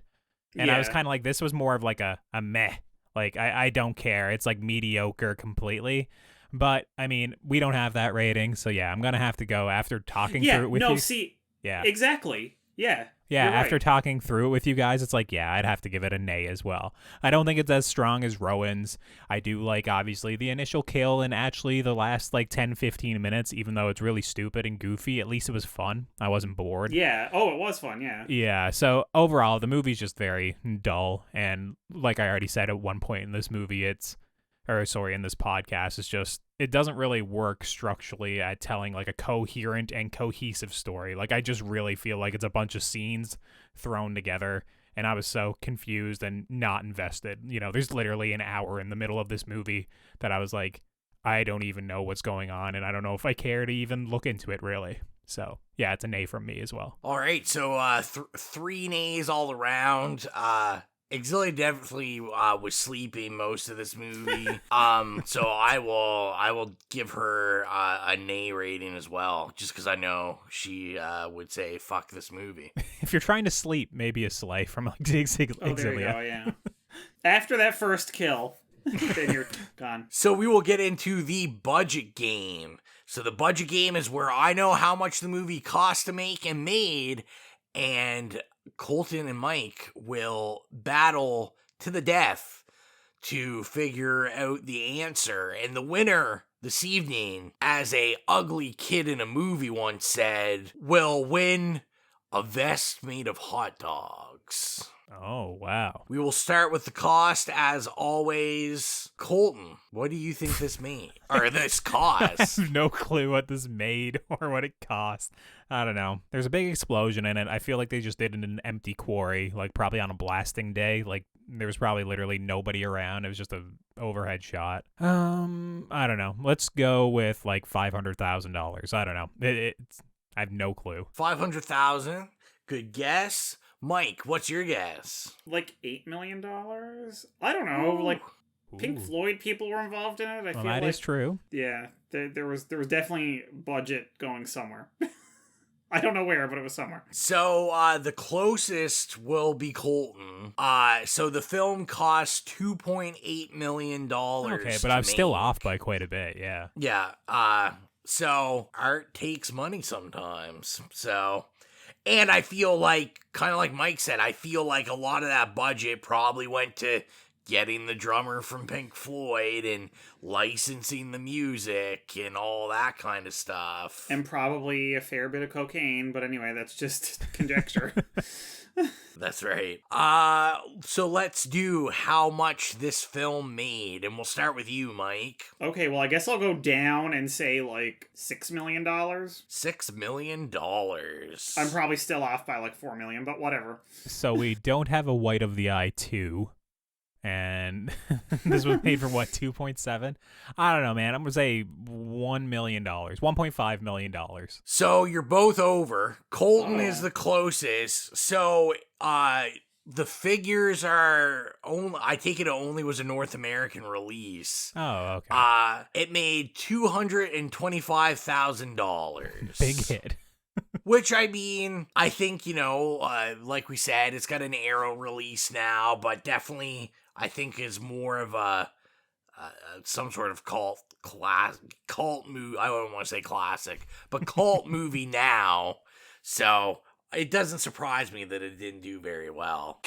Speaker 12: And I was kind of this was more of a meh. I don't care. It's mediocre completely. But, I mean, we don't have that rating. So, yeah, I'm going to have to go after talking through it with you.
Speaker 11: Yeah, exactly. Yeah.
Speaker 12: Yeah,
Speaker 11: You're
Speaker 12: after
Speaker 11: right.
Speaker 12: talking through it with you guys, it's like, yeah, I'd have to give it a nay as well. I don't think it's as strong as Rowan's. I do like, obviously, the initial kill and actually the last, 10, 15 minutes, even though it's really stupid and goofy, at least it was fun. I wasn't bored.
Speaker 11: Yeah. Oh, it was fun, yeah.
Speaker 12: Yeah, so overall, the movie's just very dull. And like I already said at one point in this movie, in this podcast, it's just, it doesn't really work structurally at telling a coherent and cohesive story. I just really feel like it's a bunch of scenes thrown together, and I was so confused and not invested. There's literally an hour in the middle of this movie that I was like, I don't even know what's going on, and I don't know if I care to even look into it, really. So, yeah, it's a nay from me as well.
Speaker 1: All right, so 3 nays all around. Exilia definitely was sleeping most of this movie. So I will give her a nay rating as well, just because I know she would say fuck this movie.
Speaker 12: If you're trying to sleep, maybe a sleigh from Exilia.
Speaker 11: Oh, there you go, yeah. After that first kill, then you're gone.
Speaker 1: So we will get into the budget game. So the budget game is where I know how much the movie cost to make and made, and Colton and Mike will battle to the death to figure out the answer. And the winner this evening, as a ugly kid in a movie once said, will win a vest made of hot dogs.
Speaker 12: Oh, wow.
Speaker 1: We will start with the cost, as always. Colton, what do you think this made? Or this cost?
Speaker 12: I have no clue what this made or what it cost. I don't know. There's a big explosion in it. I feel like they just did it in an empty quarry, probably on a blasting day. There was probably literally nobody around. It was just a overhead shot. I don't know. Let's go with $500,000. I don't know. I have no clue.
Speaker 1: 500,000. Good guess. Mike, what's your guess?
Speaker 11: $8 million? I don't know. Pink Floyd people were involved in it. I feel
Speaker 12: that is true.
Speaker 11: Yeah, there was definitely budget going somewhere. I don't know where, but it was somewhere.
Speaker 1: So the closest will be Colton. So the film cost $2.8 million.
Speaker 12: Okay, but I'm still off by quite a bit. Yeah.
Speaker 1: Yeah. So art takes money sometimes. So. And I feel kind of like Mike said, I feel like a lot of that budget probably went to getting the drummer from Pink Floyd and licensing the music and all that kind of stuff.
Speaker 11: And probably a fair bit of cocaine, but anyway, that's just conjecture.
Speaker 1: That's right. So let's do how much this film made, and we'll start with you, Mike.
Speaker 11: Okay, well, I guess I'll go down and say $6 million.
Speaker 1: $6 million.
Speaker 11: I'm probably still off by $4 million, but whatever.
Speaker 12: So we don't have a White of the Eye 2. And this was made for 2.7? I don't know, man. I'm gonna say $1 million, $1.5 million.
Speaker 1: So you're both over. Colton is the closest. So the figures are only, I take it only was a North American release.
Speaker 12: Oh, okay.
Speaker 1: It made $225,000.
Speaker 12: Big hit.
Speaker 1: Which, I mean, I think, like we said, it's got an Arrow release now, but definitely, I think is more of some sort of cult movie. I don't want to say classic, but cult movie now. So it doesn't surprise me that it didn't do very well.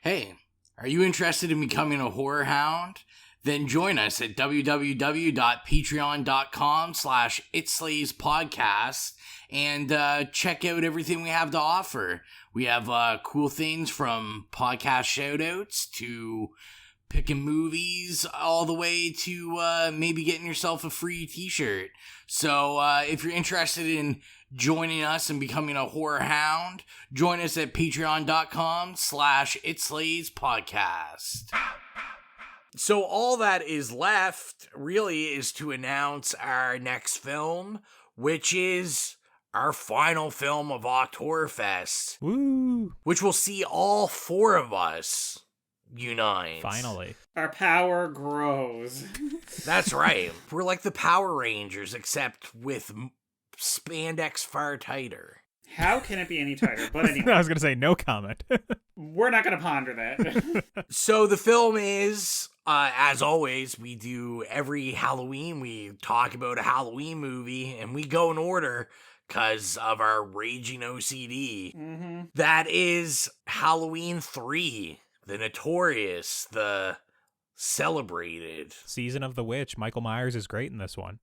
Speaker 1: Hey, are you interested in becoming a horror hound? Then join us at www.patreon.com/itslayspodcast and check out everything we have to offer. We have cool things from podcast shoutouts to picking movies all the way to maybe getting yourself a free t-shirt. So if you're interested in joining us and becoming a horror hound, join us at patreon.com/itslayspodcast. So all that is left really is to announce our next film, which is our final film of OCTHORRORFEST.
Speaker 12: Woo!
Speaker 1: Which will see all 4 of us unite.
Speaker 12: Finally.
Speaker 11: Our power grows.
Speaker 1: That's right. We're like the Power Rangers, except with spandex far tighter.
Speaker 11: How can it be any tighter? But anyway.
Speaker 12: I was going to say no comment.
Speaker 11: We're not going to ponder that.
Speaker 1: So the film is, as always, we do every Halloween, we talk about a Halloween movie, and we go in order, because of our raging OCD.
Speaker 11: Mm-hmm.
Speaker 1: That is Halloween 3, the notorious, the celebrated.
Speaker 12: Season of the Witch. Michael Myers is great in this one.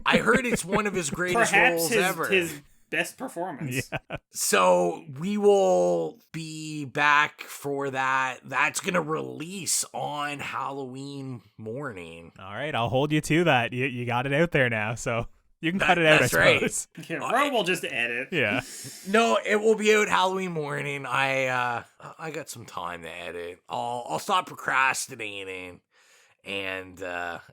Speaker 1: I heard it's one of his greatest roles ever.
Speaker 11: His best performance.
Speaker 12: Yeah.
Speaker 1: So we will be back for that. That's going to release on Halloween morning.
Speaker 12: All right, I'll hold you to that. You got it out there now, so you can cut it out, I suppose.
Speaker 1: Right.
Speaker 11: Yeah, Ro will just edit.
Speaker 12: Yeah.
Speaker 1: No, it will be out Halloween morning. I got some time to edit. I'll stop procrastinating, and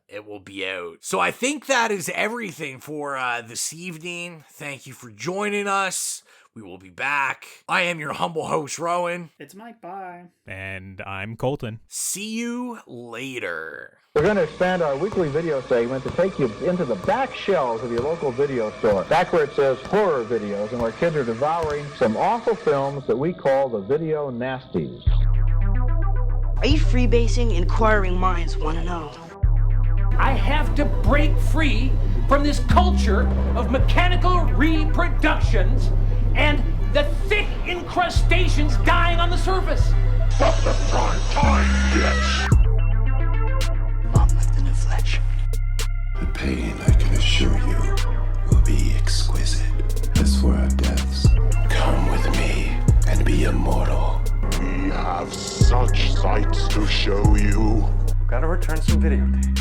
Speaker 1: it will be out. So I think that is everything for this evening. Thank you for joining us. We will be back. I am your humble host, Rowan.
Speaker 11: It's Mike. Bye.
Speaker 12: And I'm Colton.
Speaker 1: See you later.
Speaker 7: We're going to expand our weekly video segment to take you into the back shelves of your local video store, back where it says horror videos and where kids are devouring some awful films that we call the video nasties.
Speaker 8: Are you freebasing? Inquiring minds want to know.
Speaker 9: I have to break free from this culture of mechanical reproductions and the thick incrustations dying on the surface.
Speaker 10: Stop the prime time, bitch!
Speaker 8: Long live the new Fletch.
Speaker 10: The pain, I can assure you, will be exquisite. As for our deaths, come with me and be immortal. We have such sights to show you.
Speaker 6: We've got to return some videotapes.